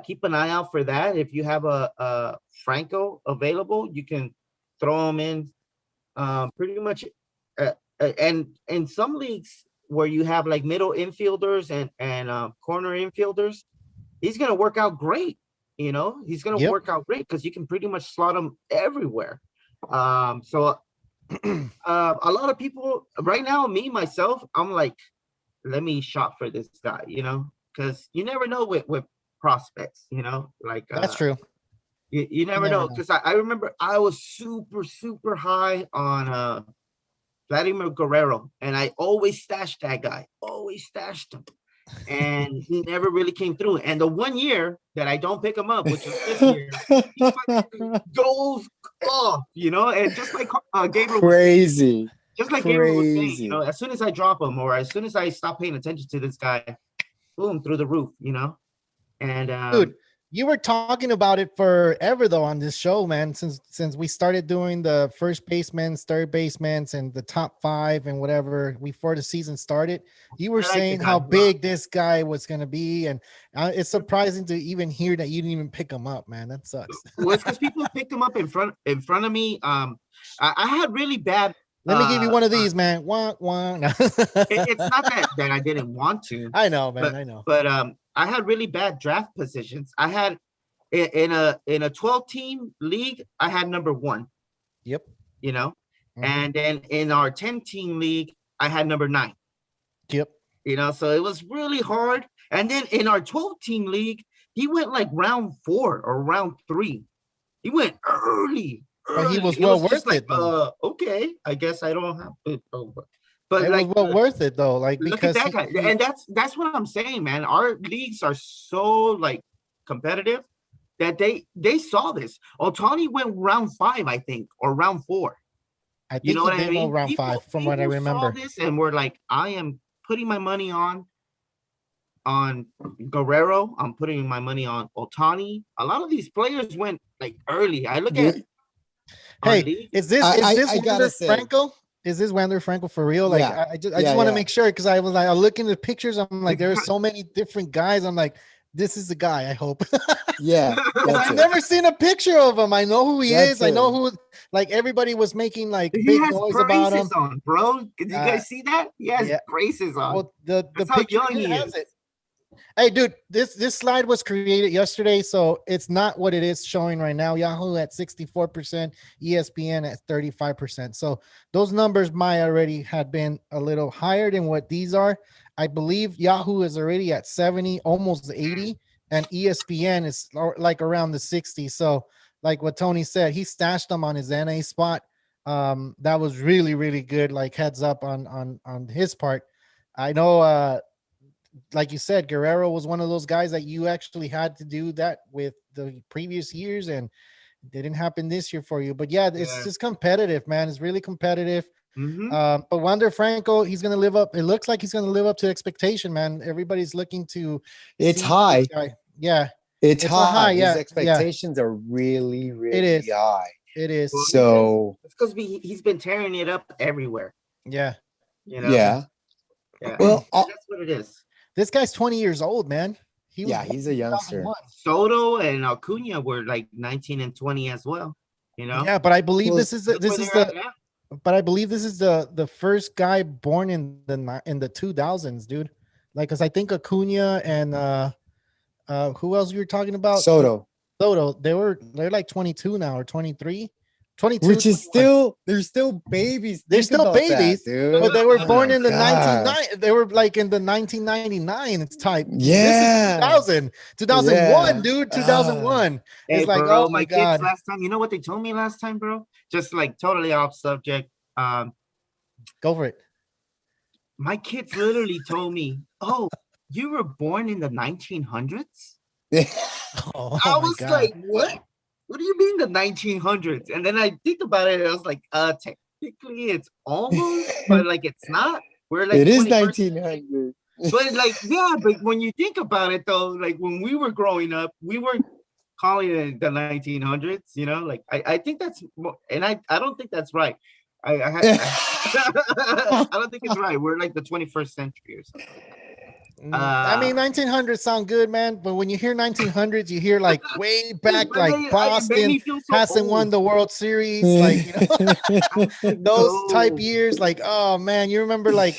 keep an eye out for that. If you have a Franco available, you can throw him in pretty much. And in some leagues where you have like middle infielders and corner infielders, he's going to work out great. You know, he's going to Yep. work out great because you can pretty much slot him everywhere. So a lot of people right now, me, myself, I'm like, let me shop for this guy, you know, because you never know with prospects, you know, like That's true. You never never know. know. Because I remember I was super high on Vladimir Guerrero, and I always stashed that guy, always stashed him. And he never really came through. And the one year that I don't pick him up, which is this year, he fucking goes off, you know, and just like Gabriel, Crazy. just like Gabriel was saying, crazy. you know, as soon as I drop him or as soon as I stop paying attention to this guy, boom, through the roof, you know. And Dude, you were talking about it forever though on this show, man. Since we started doing the first basemen, third basemen, and the top 5 and whatever before the season started, you were I like the saying guy how a lot. big this guy was gonna be, and it's surprising to even hear that you didn't even pick him up, man. That sucks. well, it's because people picked him up in front of me. I had really bad. Let me give you one of uh, these, man. Wah, wah. No. It's not that I didn't want to. I know, man. I know. But I had really bad draft positions. I had in a 12-team league, I had number 1, Yep. you know, Mhm. and then in our 10-team league, I had number 9. Yep. So it was really hard. And then in our 12-team league, he went like round 4 or round 3. He went early. But he was It well just worth like, it, though. Okay, I guess I don't have to. But It was like, well worth it though, like look at because that guy, and that's what I'm saying, man. Our leagues are so like competitive that they saw this. Otani went round 5, I think, or round 4. I You think know he what I did go mean? round 5 from what I People saw remember. this and we're like, I am putting my money on Guerrero. I'm putting my money on Otani. A lot of these players went like early. I look at our Hey, league. is this I Wander gotta say- Franco? Is this Wander Franco for real? Like Yeah. I just Yeah, want to yeah. make sure because I was like I look in the pictures. I'm like there are so many different guys. I'm like this is the guy. I hope. Yeah, that's I've it. never seen a picture of him. I know who he That's is. I know it. who. Like everybody was making like He big has noise about him. braces on, bro. Did you Uh, guys see that? He has yeah. braces on. Well, the That's how picture young here he has is. it. Hey, dude, this slide was created yesterday, so it's not what it is showing right now. Yahoo at 64%, ESPN at 35%. So those numbers might already had been a little higher than what these are. I believe Yahoo is already at 70, almost 80, and ESPN is like around the 60. So, like what Tony said, he stashed them on his NA spot. That was really, really good. Like heads up on his part. I know like you said, Guerrero was one of those guys that you actually had to do that with the previous years, and it didn't happen this year for you. But yeah, it's just competitive, man. It's really competitive. But Wander Franco, he's gonna live up. It looks like he's gonna live up to expectation, man. Everybody's looking to. It's see high. this guy. Yeah, It's It's a high. high, yeah, His expectations are really, really is. high. it is. Well, So It's because he's been tearing it up everywhere. Yeah, yeah. Yeah. Well, That's what it is. this guy's 20 years old, man. He was Yeah, born he's a in youngster. 2001. Soto and Acuna were like 19 and 20 as well. Yeah, but I believe Well, this is the, Look this where is they're the at now. but I believe this is the first guy born in the 2000s, dude. Like, cause I think Acuna and who else you were talking about? Soto, Soto. They're like 22 now or 23, 22, which is 21. they're still babies. They're Think still about that, babies, dude. but they were Oh born my in the gosh. 1990. They were like in the 1999. It's type. Yeah. This is 2001, Yeah. dude. 2001. Hey, It's like, bro, oh my my kids god. last time, you know what they told me last time, bro? Just like totally off subject. Go for it. My kids literally told me, "Oh, you were born in the 1900s?" Oh, I my was God. like, "What? What do you mean the 1900s?" And then I think about it, and I was like, technically it's almost, but like it's not. We're like It is 21st 1900. But like, yeah, but when you think about it though, like when we were growing up, we were calling it the 1900s, like I think that's and I don't think that's right. I don't think it's right. We're like the 21st century or something. I mean, 1900s sound good, man. But when you hear 1900s, you hear like way back, But like it made Boston me feel so hasn't won old. the World Series, like those type No. years. Like, oh man, you remember like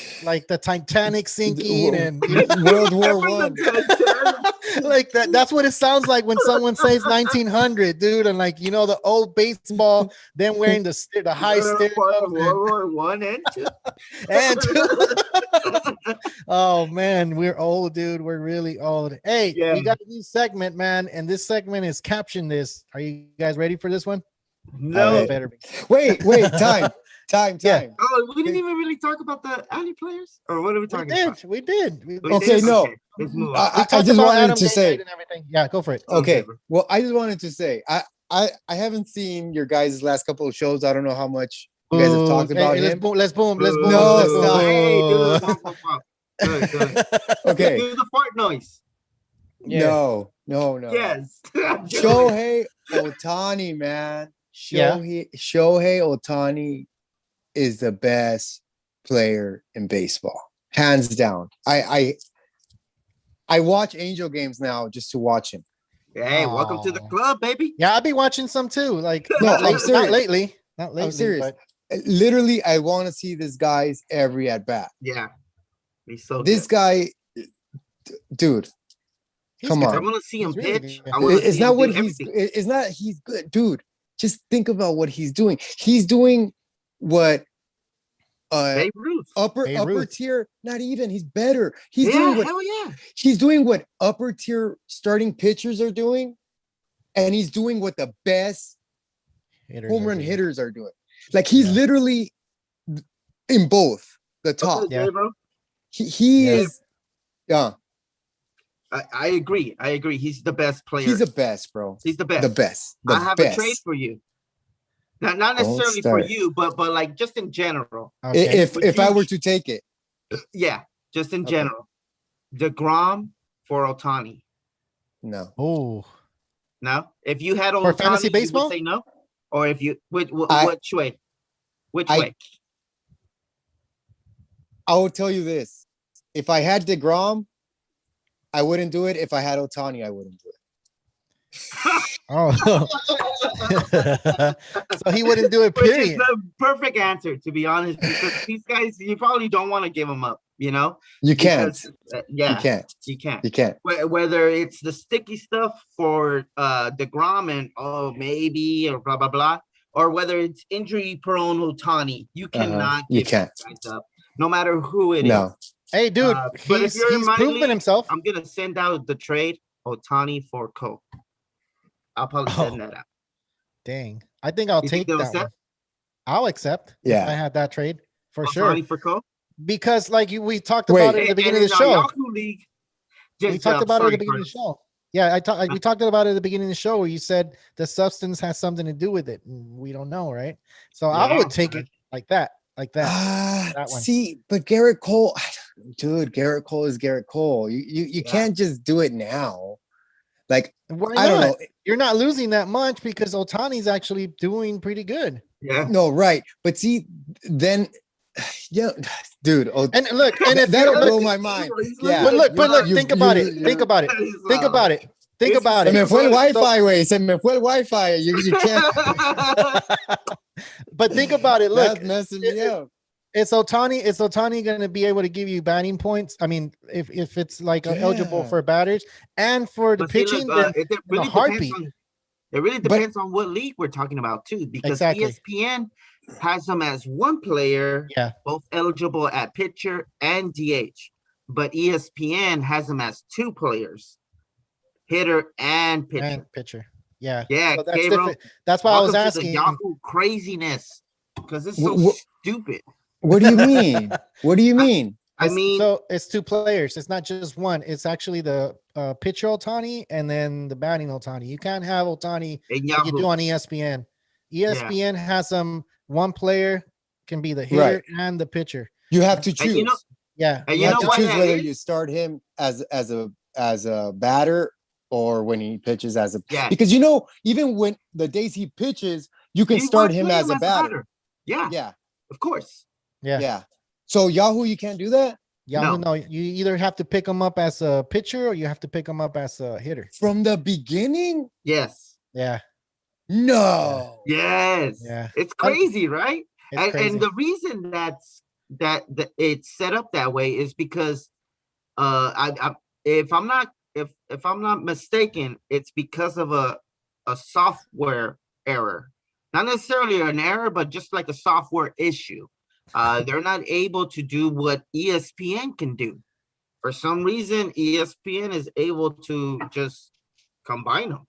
the Titanic sinking and World War Remember One. the like that. That's what it sounds like when someone says 1900, dude. And like the old baseball, then wearing the high World stirrups War One and two. and oh man, we're old, dude. We're really old. Hey, Yeah. we got a new segment, man, and this segment is caption this. Are you guys ready for this one? No. Alright. Better be. Wait, time. Yeah. Oh, we didn't even really talk about the alley players, or what are we We talking did. about? We did. We Okay, did. no. Let's move on. I We talked just about wanted Adam to say, Gatorade and everything. Yeah, go for it. okay. bro. Well, I just wanted to say, I haven't seen your guys' last couple of shows. I don't know how much you guys have talked Hey, about let's him. boom. Let's boom. Let's boom. No, let's stop. Hey, dude. boom. Pop, pop, pop. Good. Okay. Do the fart noise. Yeah. No. Yes. Shohei Otani, man. Yeah. Shohei Otani is the best player in baseball, hands down. I watch Angel games now just to watch him. Hey, welcome to the Aw. club, baby. Yeah, I'll be watching some too. Like No, not, I'm late, not serious. lately. Not lately. serious. but Literally, I want to see this guy's every at bat. Yeah. He's so This good. guy, dude. he's Come good. I on. want to see him He's really pitch. good. I wanna It's see him not do what he's. everything. It's not he's good, dude. Just think about what he's doing. He's doing what Babe Ruth. upper Babe upper Ruth. tier, not even. He's better. He's Yeah, doing what hell yeah. he's doing what upper tier starting pitchers are doing, and he's doing what the best Hitters home are run doing. hitters are doing. Like he's Yeah. literally in both the I'm top. gonna say, Yeah. bro, He Yeah. is, yeah, I agree. I agree. He's the best player. he's the best, bro. He's the best. The best. The I have best. a trade for you. Not Don't necessarily for start. you, but like just in general. Okay. If Would I you- were to take it, Yeah, just in Okay. general. DeGrom for Otani. no. Oh, No, if you had For Otani, fantasy you would baseball? say no. Or if you which I- which way? Which I- way? I will tell you this: if I had Degrom, I wouldn't do it. If I had Otani, I wouldn't do it. oh. So he wouldn't do it. Which is Period. the perfect answer, to be honest, because these guys, you probably don't want to give them up, you know? You can't. Because, yeah, You can't. you can't. You can't. Whether it's the sticky stuff for DeGrom and maybe or blah blah blah, or whether it's injury prone Otani, you cannot You give can't. these guys up, no matter who it is. No. Hey, dude, But if he's you're in my proven league, himself. I'm gonna send out the trade Otani for Cole. I'll probably send that out. Dang, I think I'll You think take they'll that one. accept? I'll accept. Yeah. If I had that trade for sure. Otani for Cole. Because like we talked Wait. about it at the beginning of the show. Yahoo League, We talked about it at the beginning of the show. Yeah, we talked about it at the beginning of the show where you said the substance has something to do with it. And we don't know, right? So I Yeah, would take it like that. Ah, that one. see, but Garrett Cole, dude, Garrett Cole is Garrett Cole. You Yeah. can't just do it now. Like, Why I don't not? know. You're not losing that much because Otani's actually doing pretty good. Yeah. No, right. But see, then yeah, dude. Oh, And look, and if that'll you're, blow look, my mind. He's Yeah. but look, You- think about you- it. Think about it. He's Think loud. about it. Think This about Se it. me fue el So- Wi-Fi, güey. Se me fue el Wi-Fi. You can't. But think about it. Look, That's messing me up. it's Otani. Is Otani going to be able to give you batting points? I mean, if it's like eligible Yeah. for batters and for the But see, pitching, look, then it really heartbeat. depends on. It really But- depends on what league we're talking about too, because Exactly. ESPN has them as one player, Yeah. both eligible at pitcher and DH, but ESPN has them as two players, hitter and pitcher. and pitcher. Yeah. Yeah, So that's Gabriel, different. That's why I was welcome to the asking. Yahoo craziness because it's so Wh- stupid. What do you mean? What do you mean? I mean, so it's two players. It's not just one. It's actually the pitcher Otani and then the batting Otani. You can't have Otani in like you do Yahoo, on ESPN. ESPN has one player can be the hitter Right. and the pitcher. You have to and choose. you know, Yeah. and You you have know to why choose that whether is? you start him as a batter or when he pitches as a Yeah. because even when the days he pitches, you can You start would him put as a batter. Yeah, Yeah, of course. Yeah. yeah. So Yahoo, you can't do that Yahoo, No. no, you either have to pick him up as a pitcher or you have to pick him up as a hitter. from the beginning. Yes. Yeah. No. Yes. Yeah. It's crazy, right? It's crazy. And the reason that it's set up that way is because if I'm not mistaken, it's because of a software error. Not necessarily an error, but just like a software issue. They're not able to do what ESPN can do. For some reason, ESPN is able to just combine them.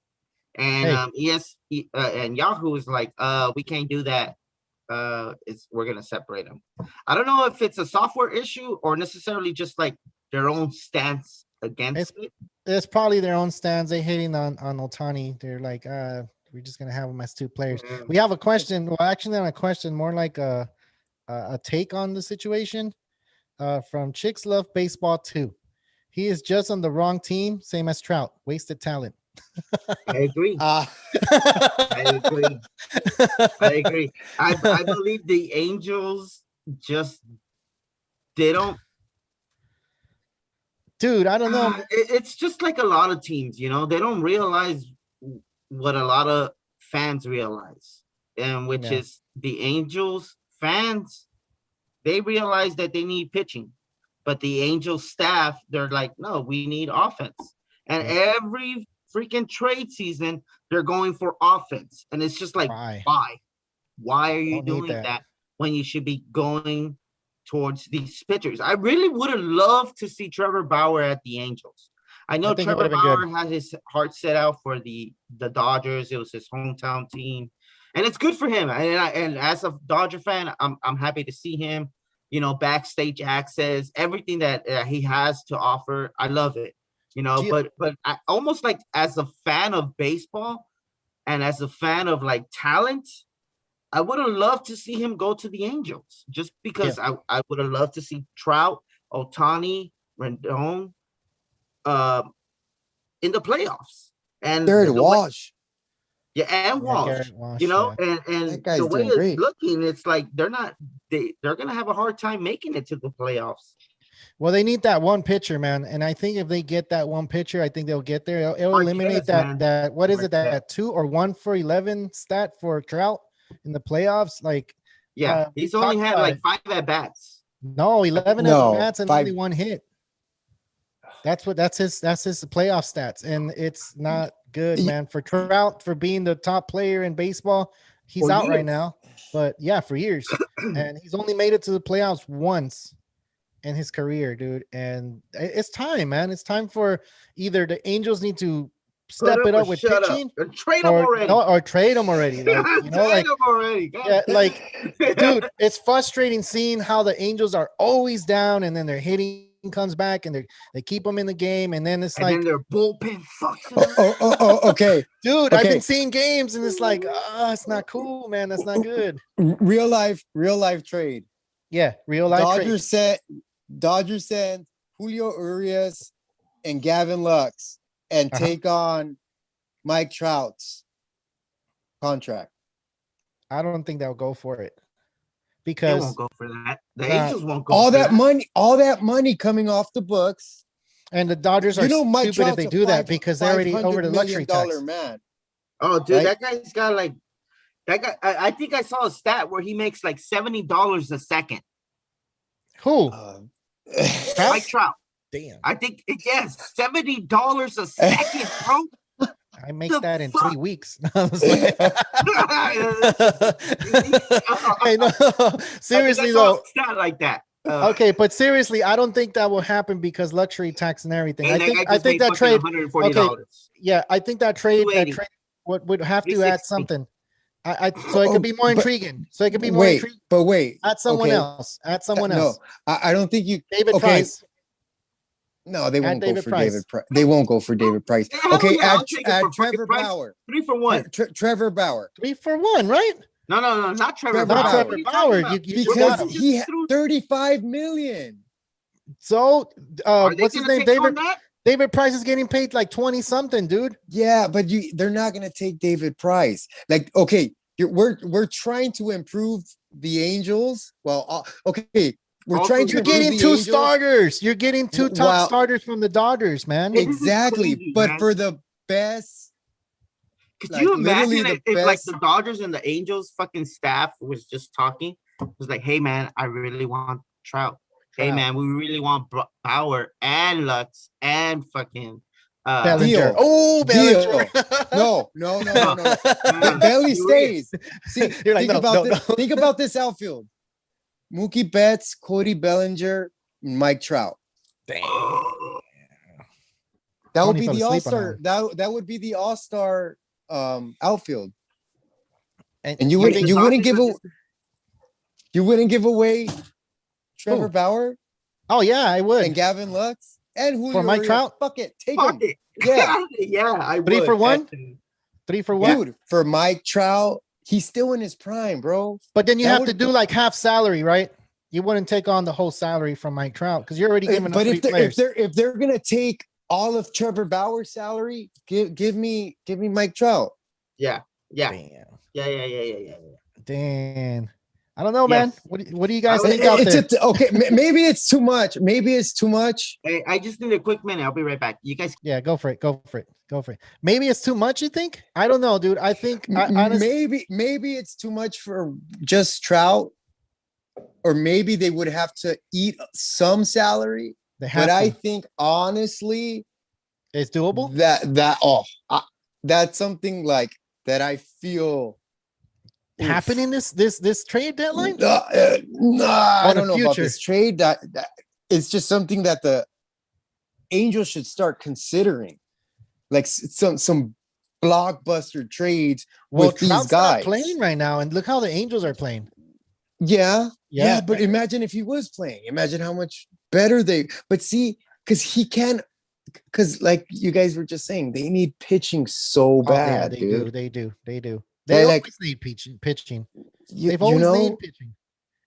And and Yahoo is like, we can't do that. We're gonna separate them. I don't know if it's a software issue or necessarily just like their own stance against it. It's probably their own stands. They hating on Otani. They're like, we're just gonna have them as two players. Yeah. We have a question. Well, actually, not a question, more like a take on the situation. From Chicks Love Baseball 2. He is just on the wrong team, same as Trout. Wasted talent. I agree. Ah, I agree. I agree. I believe the Angels they don't. Dude, I don't know. It's just like a lot of teams, they don't realize what a lot of fans realize, and which Yeah. is the Angels fans. They realize that they need pitching, but the Angels staff, they're like, no, we need offense. And every freaking trade season, they're going for offense, and it's just like, Why? why are you Don't need doing that. that when you should be going towards these pitchers. I really would have loved to see Trevor Bauer at the Angels. I know think it Trevor would've been Bauer good. has his heart set out for the Dodgers. It was his hometown team, and it's good for him. And as a Dodger fan, I'm happy to see him. You know, backstage access, everything that he has to offer. I love it. You know, Do you- but I almost like as a fan of baseball and as a fan of like talent, I would have loved to see him go to the Angels just because I would have loved to see Trout, Otani, Rendon in the playoffs. And Jared the way, Walsh. yeah, and Yeah, Walsh, Garrett Walsh, you know, yeah. and That guy's the way doing it's great. looking, it's like they're gonna have a hard time making it to the playoffs. Well, they need that one pitcher, man. And I think if they get that one pitcher, I think they'll get there. It'll Marquez, eliminate man. that what is it, Marquez. that 2 or 1 for 11 stat for Trout in the playoffs? Like, Yeah, we he's only talked had about like it. 5 at bats. No, 11 No, at bats and 5. only 1 hit. That's his playoff stats, and it's not good, Ye- man. For Trout, for being the top player in baseball, he's For out right years. now. But yeah, for years, and he's only made it to the playoffs once in his career, dude. And it's time, man. It's time for either the Angels need to step Put it or up with shut pitching, Or trade him or already. no, or trade him already. Like, you know, Trade like, him already. God yeah, damn. like, dude, it's frustrating seeing how the Angels are always down, and then their hitting comes back, and they keep them in the game, and then it's And like, then their bullpen fucks him up. Okay. dude, I've Okay. been seeing games, and it's like, it's not cool, man. That's not good. Real life trade. Yeah, real life trade. Dodgers sent Julio Urias and Gavin Lux and Uh-huh. take on Mike Trout's contract. I don't think they'll go for it They because won't go for that. The Nah. Angels won't go All for that money coming off the books. and the Dodgers are You know, Mike stupid if Trout's they a do that five- because they're already over the $500 luxury million tax. man. Oh, dude, Right? that guy's got like that guy. I think I saw a stat where he makes like $70 a second. Who? Trout? Mike Trout. Damn, I think yes, $70 a second, bro. I make the that in fuck? 3 weeks. I know. Seriously though. Stat like that. Okay, but seriously, I don't think that will happen because luxury tax and everything. and I think that trade. $140. Yeah, I think that trade 280. would have to add 360. something. So it could be more But- intriguing. So it could be more Wait, intriguing. but wait. Add someone okay. else. Add someone No, else. I don't think you. David okay. Price. No, they won't go David for Price. David Price. They won't go for David Price. Hell Okay, yeah, I'll take it add for fucking Trevor Price. Bauer. 3 for 1. Trevor Bauer. 3 for 1, right? No, not Trevor Trevor Bauer. Bauer. What are you talking Bauer, about? you We're Because both just he had through- 35 million. So Are they what's his gonna name? take on David that? David Price is getting paid like 20 something, dude. Yeah, but they're not gonna take David Price. Like, okay, we're trying to improve the Angels. Well, okay, we're Also, trying to You're improve getting the 2 Angels. starters. You're getting 2 top Wow. starters from the Dodgers, man. This is Exactly, crazy, but man. for the best. Could Like, you literally imagine the if like best- the Dodgers and the Angels fucking staff was just talking? It was like, hey man, I really want Trout. Hey Trout. man, we really want Bauer and Lutz and fucking Bellinger. Deal. Oh, Deal. Bellinger. No. uh, Belly you stays. See, You're like, think no, about no, this. no. Think about this outfield: Mookie Betts, Cody Bellinger, and Mike Trout. That would Tony be fell the asleep on all-star. That would be the all-star outfield. And And you think wouldn't Dodgers give are a, just- you wouldn't give away Trevor Who? Bauer Oh yeah, I would. and Gavin Lux and Julio For Mike Urias. Trout? Fuck it, take Fuck him. it. Yeah, yeah, I 3 would, for 1? actually. 3 for 1. dude, for Mike Trout, he's still in his prime, bro. But then you That have would- to do like half salary, right? You wouldn't take on the whole salary from Mike Trout because you're already giving up But 3 players. if they're gonna take all of Trevor Bauer's salary, give me Mike Trout. Yeah. Damn. Yeah. Damn. I don't know, Yes. man. What do you guys I think would- out there? Okay, maybe it's too much. Maybe it's too much. Hey, I just need a quick minute. I'll be right back. You guys Yeah, go for it. Go for it. Go for it. Maybe it's too much, you think? I don't know, dude. I think I honestly, Maybe it's too much for just Trout, or maybe they would have to eat some salary. they have But I to. think honestly It's doable. that's something like that I feel happen in this trade deadline? I Or the don't know about future? this trade. That it's just something that the Angels should start considering, like some blockbuster trades Well, with these Trout's not guys. playing right now, and look how the Angels are playing. Yeah, Yeah. but imagine if he was playing. Imagine how much better they. But see, because he can, because like you guys were just saying, they need pitching so Oh, yeah, bad, they dude. do. They do. They do. They They like- always need pitching. You, They've you always know, needed pitching.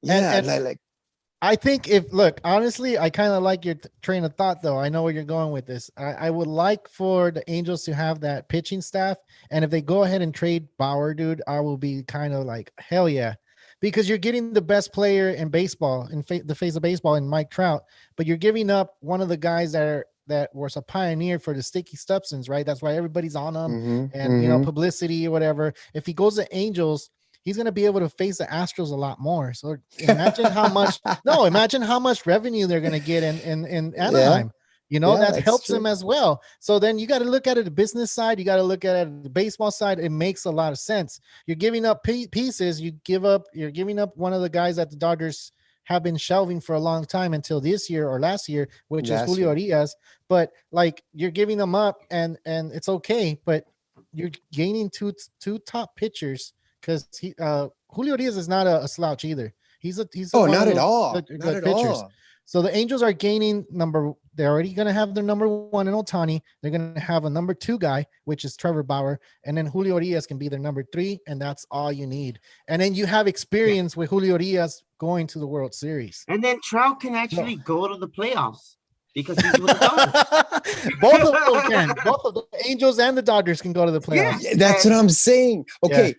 yeah, and- like I think honestly, I kind of like your train of thought, though. I know where you're going with this. I would like for the Angels to have that pitching staff. And if they go ahead and trade Bauer, dude, I will be kind of like, hell yeah. Because you're getting the best player in baseball, in the face of baseball, in Mike Trout, but you're giving up one of the guys that was a pioneer for the sticky substance, right? That's why everybody's on him. And you know, publicity or whatever. If he goes to Angels, he's going to be able to face the Astros a lot more. So imagine how much imagine how much revenue they're going to get in Anaheim. You know, Yeah, that that's helps true. him as well. So then you got to look at it the business side, you got to look at it the baseball side. It makes a lot of sense. You're giving up pieces, you're giving up one of the guys that the Dodgers have been shelving for a long time until this year or last year, which is Julio Urias. But like, you're giving them up and it's okay, but you're gaining two top pitchers. Because Julio Urias is not a slouch either. He's one not of at those all. good Not at pitchers. all. So the Angels are gaining they're already going to have their number one in Ohtani. They're going to have a number two guy, which is Trevor Bauer. And then Julio Urias can be their number three. And that's all you need. And then you have experience with Julio Urias going to the World Series. And then Trout can actually go to the playoffs because he's with the Dodgers. Both of them can. Both of the Angels and the Dodgers can go to the playoffs. Yeah, that's what I'm saying. Okay.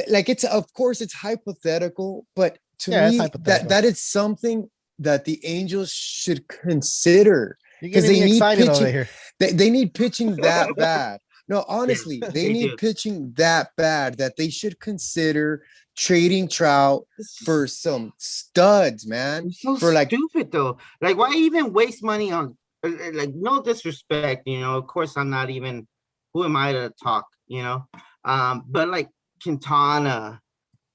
Like of course it's hypothetical, but to Yeah, it's me hypothetical. that is something that the Angels should consider. You're 'Cause getting they me need excited over pitching. here. They need pitching that bad. No, honestly, they they need do. pitching that bad that they should consider trading Trout for some studs, man. It's so For like, stupid though. Like, why even waste money on like, no disrespect, you know? Of course, I'm not even. Who am I to talk? You know, but like Quintana,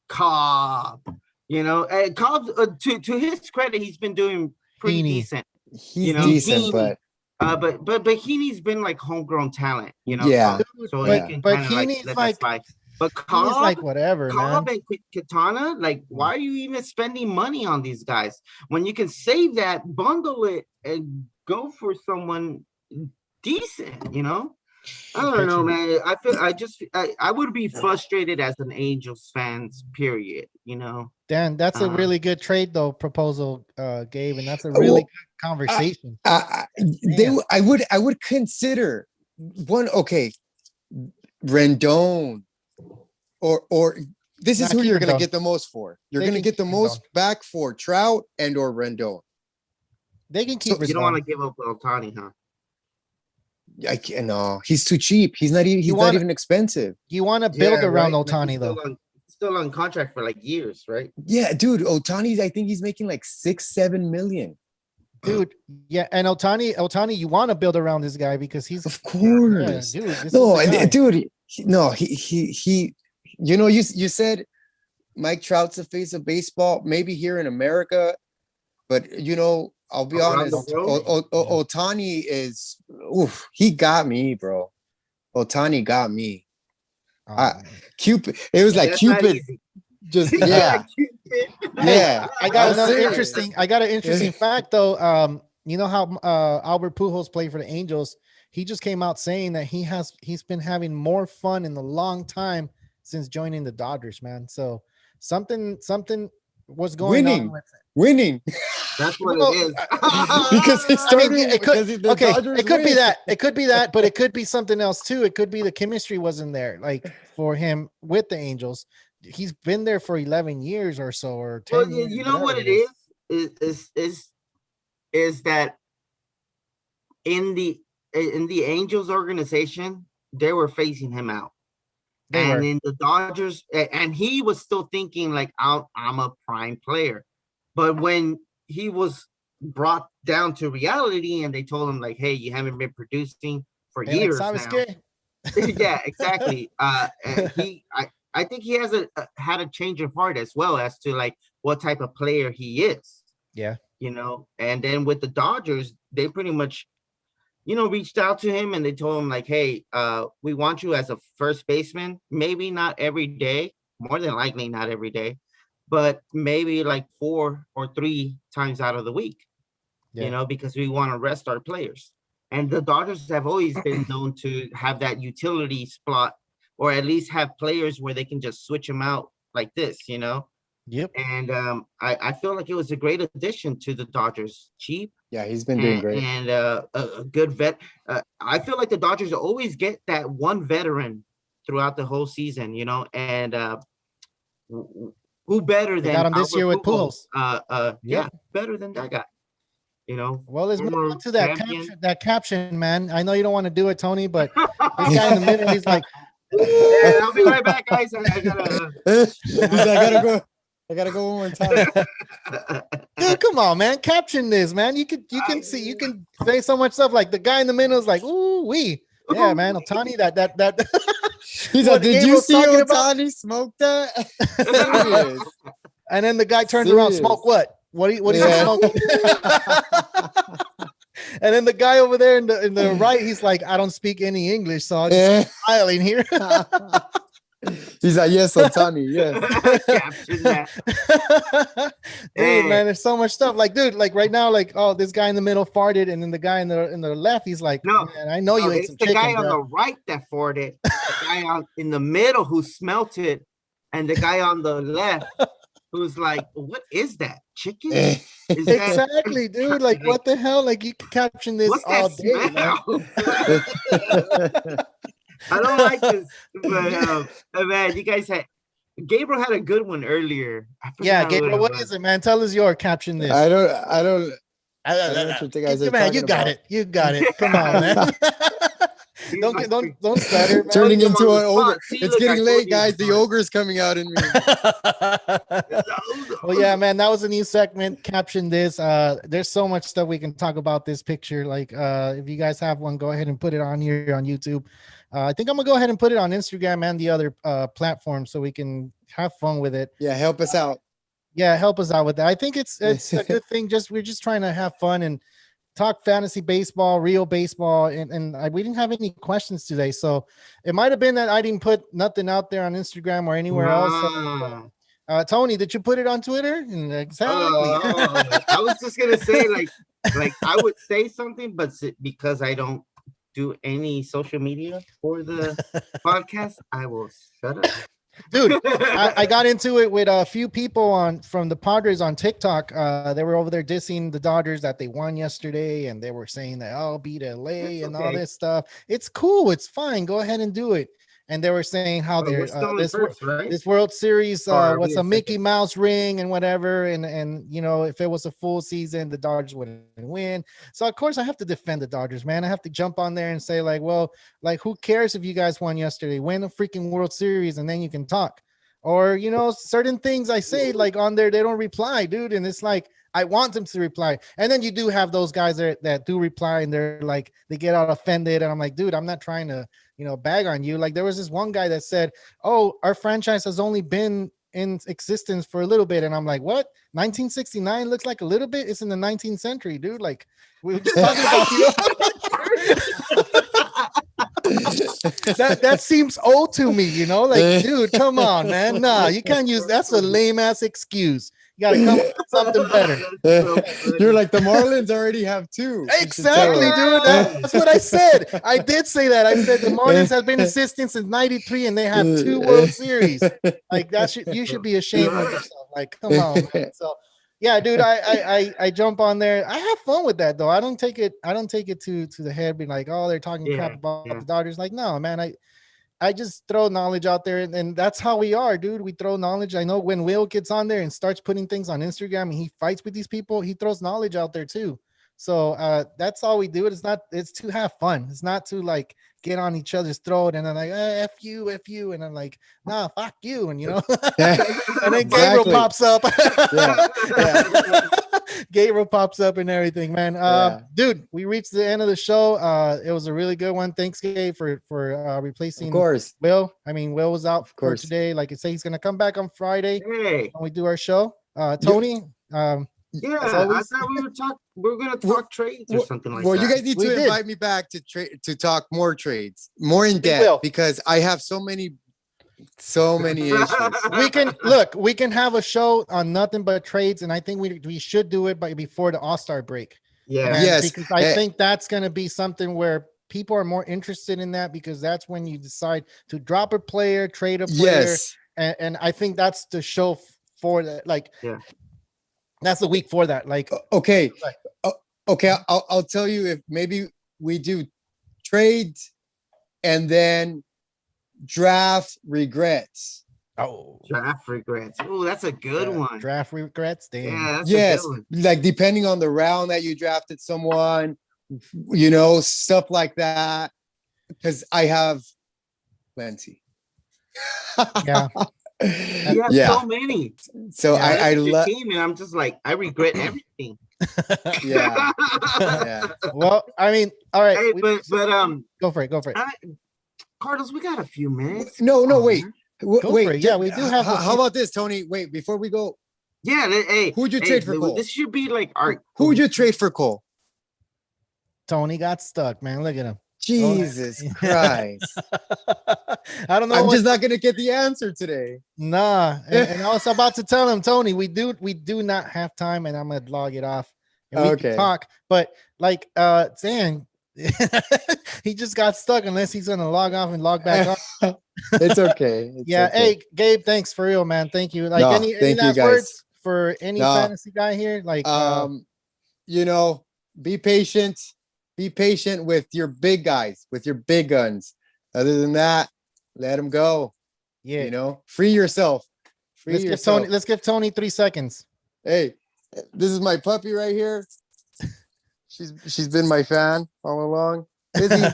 Cobb, you know, and Cobb, to his credit, he's been doing pretty Heaney. decent. he's You know, decent, Heaney. but But Heaney's been like homegrown talent, you know. Yeah. So But- he can but kind of Heaney's let like- that slide. But He's Cobb, like whatever, man. Cobb and Katana, like, why are you even spending money on these guys when you can save that, bundle it, and go for someone decent? You know, I don't know, man. I would be frustrated as an Angels fans. Period. You know, Dan, that's a Uh, really good trade though proposal, Gabe, and that's a really good conversation. I Man. would consider one. Okay, Rendon, or this is Nah, who keep you're gonna Rendon. get the most for. You're They gonna can get the keep most back for Trout and or Rendon. They can keep you don't Rendon. want to give up Ohtani, huh? I can't. No, he's too cheap. He's not even. He's not wanna- even expensive. You want to build Yeah, around right? Like, Ohtani he's though. still on contract for like years, right? Yeah, dude. Ohtani, I think he's making like 6-7 million. Dude, yeah, and Ohtani, you want to build around this guy because he's Of yeah, course. dude. This No, is the guy. and dude. No, he. You know, you said Mike Trout's the face of baseball. Maybe here in America, but you know, I'll be Around the honest. world? Ohtani is. Oof, he got me, bro. Ohtani got me. Oh, Cupid. It was like That's not Cupid. easy. Just yeah, yeah. I got I'm another serious. interesting fact though. You know how Albert Pujols played for the Angels? He just came out saying that he's been having more fun in a long time since joining the Dodgers, man. So something was going Winning. on with Winning That's what Well, it is. because he I started. mean, it because could, the okay, Dodgers it could be win. that. It could be that, but it could be something else too. It could be the chemistry wasn't there, like for him with the Angels. He's been there for 11 years or so, or 10 Well, years. you know what whatever it is that in the Angels organization, they were phasing him out. They and were. in the Dodgers, and he was still thinking like, I'm a prime player. But when he was brought down to reality and they told him like, hey, you haven't been producing for Hey, like, years "¿Sabes now. qué?" Yeah, exactly. And I I think he has had a change of heart as well as to like what type of player he is. Yeah. And then with the Dodgers, they pretty much, reached out to him and they told him like, hey, we want you as a first baseman, maybe not every day, more than likely not every day, but maybe like 4 or 3 times out of the week, because we want to rest our players. And the Dodgers have always been known to have that utility spot, or at least have players where they can just switch them out like this, Yep. And I feel like it was a great addition to the Dodgers. Cheap. Yeah, he's been doing great. And a good vet. I feel like the Dodgers always get that one veteran throughout the whole season, and who better than got him this Albert year with Pujols? Pujols. Yeah, better than that guy. Well, let's move former on to that champion. caption, man. I know you don't want to do it, Tony, but this guy in the middle, he's like, Yeah, I'll be right back, guys. I gotta. I gotta go one more time. dude, come on, man. Caption this, man. You can say so much stuff. Like the guy in the middle is like, ooh, wee. Yeah, man. Ohtani, that. He's What like, did Gabe you was see talking about? Ohtani smoke that? Serious. And then the guy turns around, Serious. smoke what? What is he Yeah. smoking? And then the guy over there in the right, he's like, I don't speak any English, so I'm just smiling here. He's like, yes, Ohtani, yes. Caption that. Dude, man, there's so much stuff. Like, dude, like right now, like, oh, this guy in the middle farted, and then the guy in the left, he's like, No, man, I know you ate it's some the chicken, guy on bro. the right that farted, the guy in the middle who smelt it, and the guy on the left who's like, what is that? Chicken? Is that, Exactly, dude. Like, what the hell? Like, you can caption this what's all that day, man. smell? I don't like this, but man, you guys Gabriel had a good one earlier. I forgot Yeah, Gabriel, what was. is it, man? Tell us your caption this. I don't know what you guys are Man, you talking got about. it. You got it. Come on, man. He's don't like, don't stutter, man. Turning him into on an the ogre. spot. See, It's look, I getting told late, you guys. The before. ogre's coming out in me. Well, yeah, man, that was a new segment. Caption this. There's so much stuff we can talk about this picture. Like, if you guys have one, go ahead and put it on here on YouTube. I think I'm gonna go ahead and put it on Instagram and the other platforms so we can have fun with it. Yeah, help us out. Yeah, help us out with that. I think it's a good thing. We're just trying to have fun and talk fantasy baseball, real baseball, and we didn't have any questions today, so it might have been that I didn't put nothing out there on Instagram or anywhere else. So, Tony, did you put it on Twitter? And exactly. I was just gonna say like I would say something, but because I don't do any social media for the podcast, I will shut up. Dude, I got into it with a few people from the Padres on TikTok. They were over there dissing the Dodgers that they won yesterday, and they were saying that I'll beat LA and all this stuff. It's cool, it's fine. Go ahead and do it. And they were saying how We're still in this first, right? this World Series Or was we a in Mickey second? Mouse ring and whatever, and if it was a full season, the Dodgers wouldn't win. So of course I have to defend the Dodgers, man. I have to jump on there and say like, well, like who cares if you guys won yesterday? Win a freaking World Series and then you can talk. Or certain things I say like on there, they don't reply, dude, and it's like I want them to reply. And then you do have those guys that do reply, and they're like they get all offended, and I'm like, dude, I'm not trying to bag on you. Like there was this one guy that said, oh, our franchise has only been in existence for a little bit, and I'm like, what? 1969 looks like a little bit. It's in the 19th century, dude. Like we were just talking about that seems old to me, like, dude, come on, man. Nah, you can't use that's a lame ass excuse. You gotta come up with something better. You're like, the Marlins already have 2. Exactly, dude. That's what I said. I did say that. I said the Marlins have been in existence since '93 and they have 2 World Series. Like you should be ashamed of yourself. Like, come on, man. So yeah, dude, I jump on there. I have fun with that though. I don't take it to the head, being like, oh, they're talking crap about the Dodgers. Like, no, man, I just throw knowledge out there, and that's how we are, dude. We throw knowledge. I know when Will gets on there and starts putting things on Instagram and he fights with these people, he throws knowledge out there too. So that's all we do. It's to have fun. It's not to like get on each other's throat and then like, F you. And I'm like, nah, fuck you. And and then Gabriel pops up. Gabriel pops up and everything, man. Yeah. Dude, we reached the end of the show. It was a really good one. Thanks, Gabe, for replacing Of course. Will. I mean, Will was out for course. today. Like I say, he's gonna come back on Friday Hey, when we do our show. Tony, yeah, I always- thought we were gonna talk trades or something like Well, that. you guys need We to did. invite me back to talk more trades, more in will. depth, because I have so many issues. we can have a show on nothing but trades, and I think we should do it before the All-Star break. Yeah. man, Yes, because I eh. think that's going to be something where people are more interested in that, because that's when you decide to drop a player, trade a player, Yes. and I think that's the show for that. Like, Yeah. that's the week for that. Like, Okay. Right. Okay. I'll tell you, if maybe we do trade and then draft regrets. oh, Draft regrets. Oh, that's a good one. draft regrets. Damn. Yeah, that's Yes. a good one. Like depending on the round that you drafted someone, stuff like that. Because I have plenty. Yeah. You have Yeah. so many. So Yeah, I Look at your love. team, and I'm just like, I regret everything. Yeah. Yeah. Well, I mean, all right. Hey, we- but go for it. Go for it. Carlos, we got a few minutes. No, Oh, wait. man. Go Wait. for it. Yeah, we do have a How few- about this, Tony? Wait, before we go, Yeah. Hey, who'd you hey, trade for Cole? This should be like our. Who would you trade for Cole? Tony got stuck, man. Look at him. Jesus Christ. I don't know. I'm what- just not gonna get the answer today. Nah, and I was about to tell him, Tony, we do not have time, and I'm gonna log it off. And we can Okay. talk, but like Dan, he just got stuck unless he's gonna log off and log back on. It's okay. It's Yeah, okay. hey Gabe, thanks for real, man. Thank you. Like No, any thank you, last guys. words for any No. fantasy guy here? Like Be patient. Be patient with your big guys, with your big guns. Other than that, let them go. yeah. Free yourself. Free Let's give yourself. Tony. Let's give Tony 3 seconds. Hey, this is my puppy right here. She's been my fan all along. Izzy,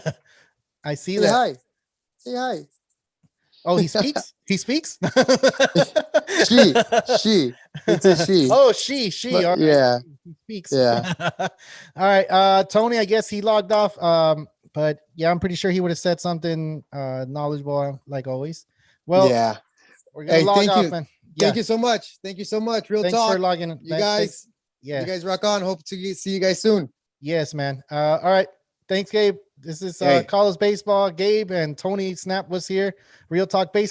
I see say that. hi. Say hi. Oh, he speaks. He speaks. She. It's a she. Oh, she. But- all right. yeah. He speaks. Yeah. All right. Tony, I guess he logged off. But yeah, I'm pretty sure he would have said something knowledgeable, like always. Well, Yeah. we're gonna Hey, log thank off, you. man. Thank you so much. Thank you so much. Real Thanks talk. for logging in. You guys, Yeah. you guys rock on. Hope to see you guys soon. Yes, man. All right. Thanks, Gabe. This is Hey. Carlos Baseball. Gabe and Tony Snap was here. Real Talk Baseball.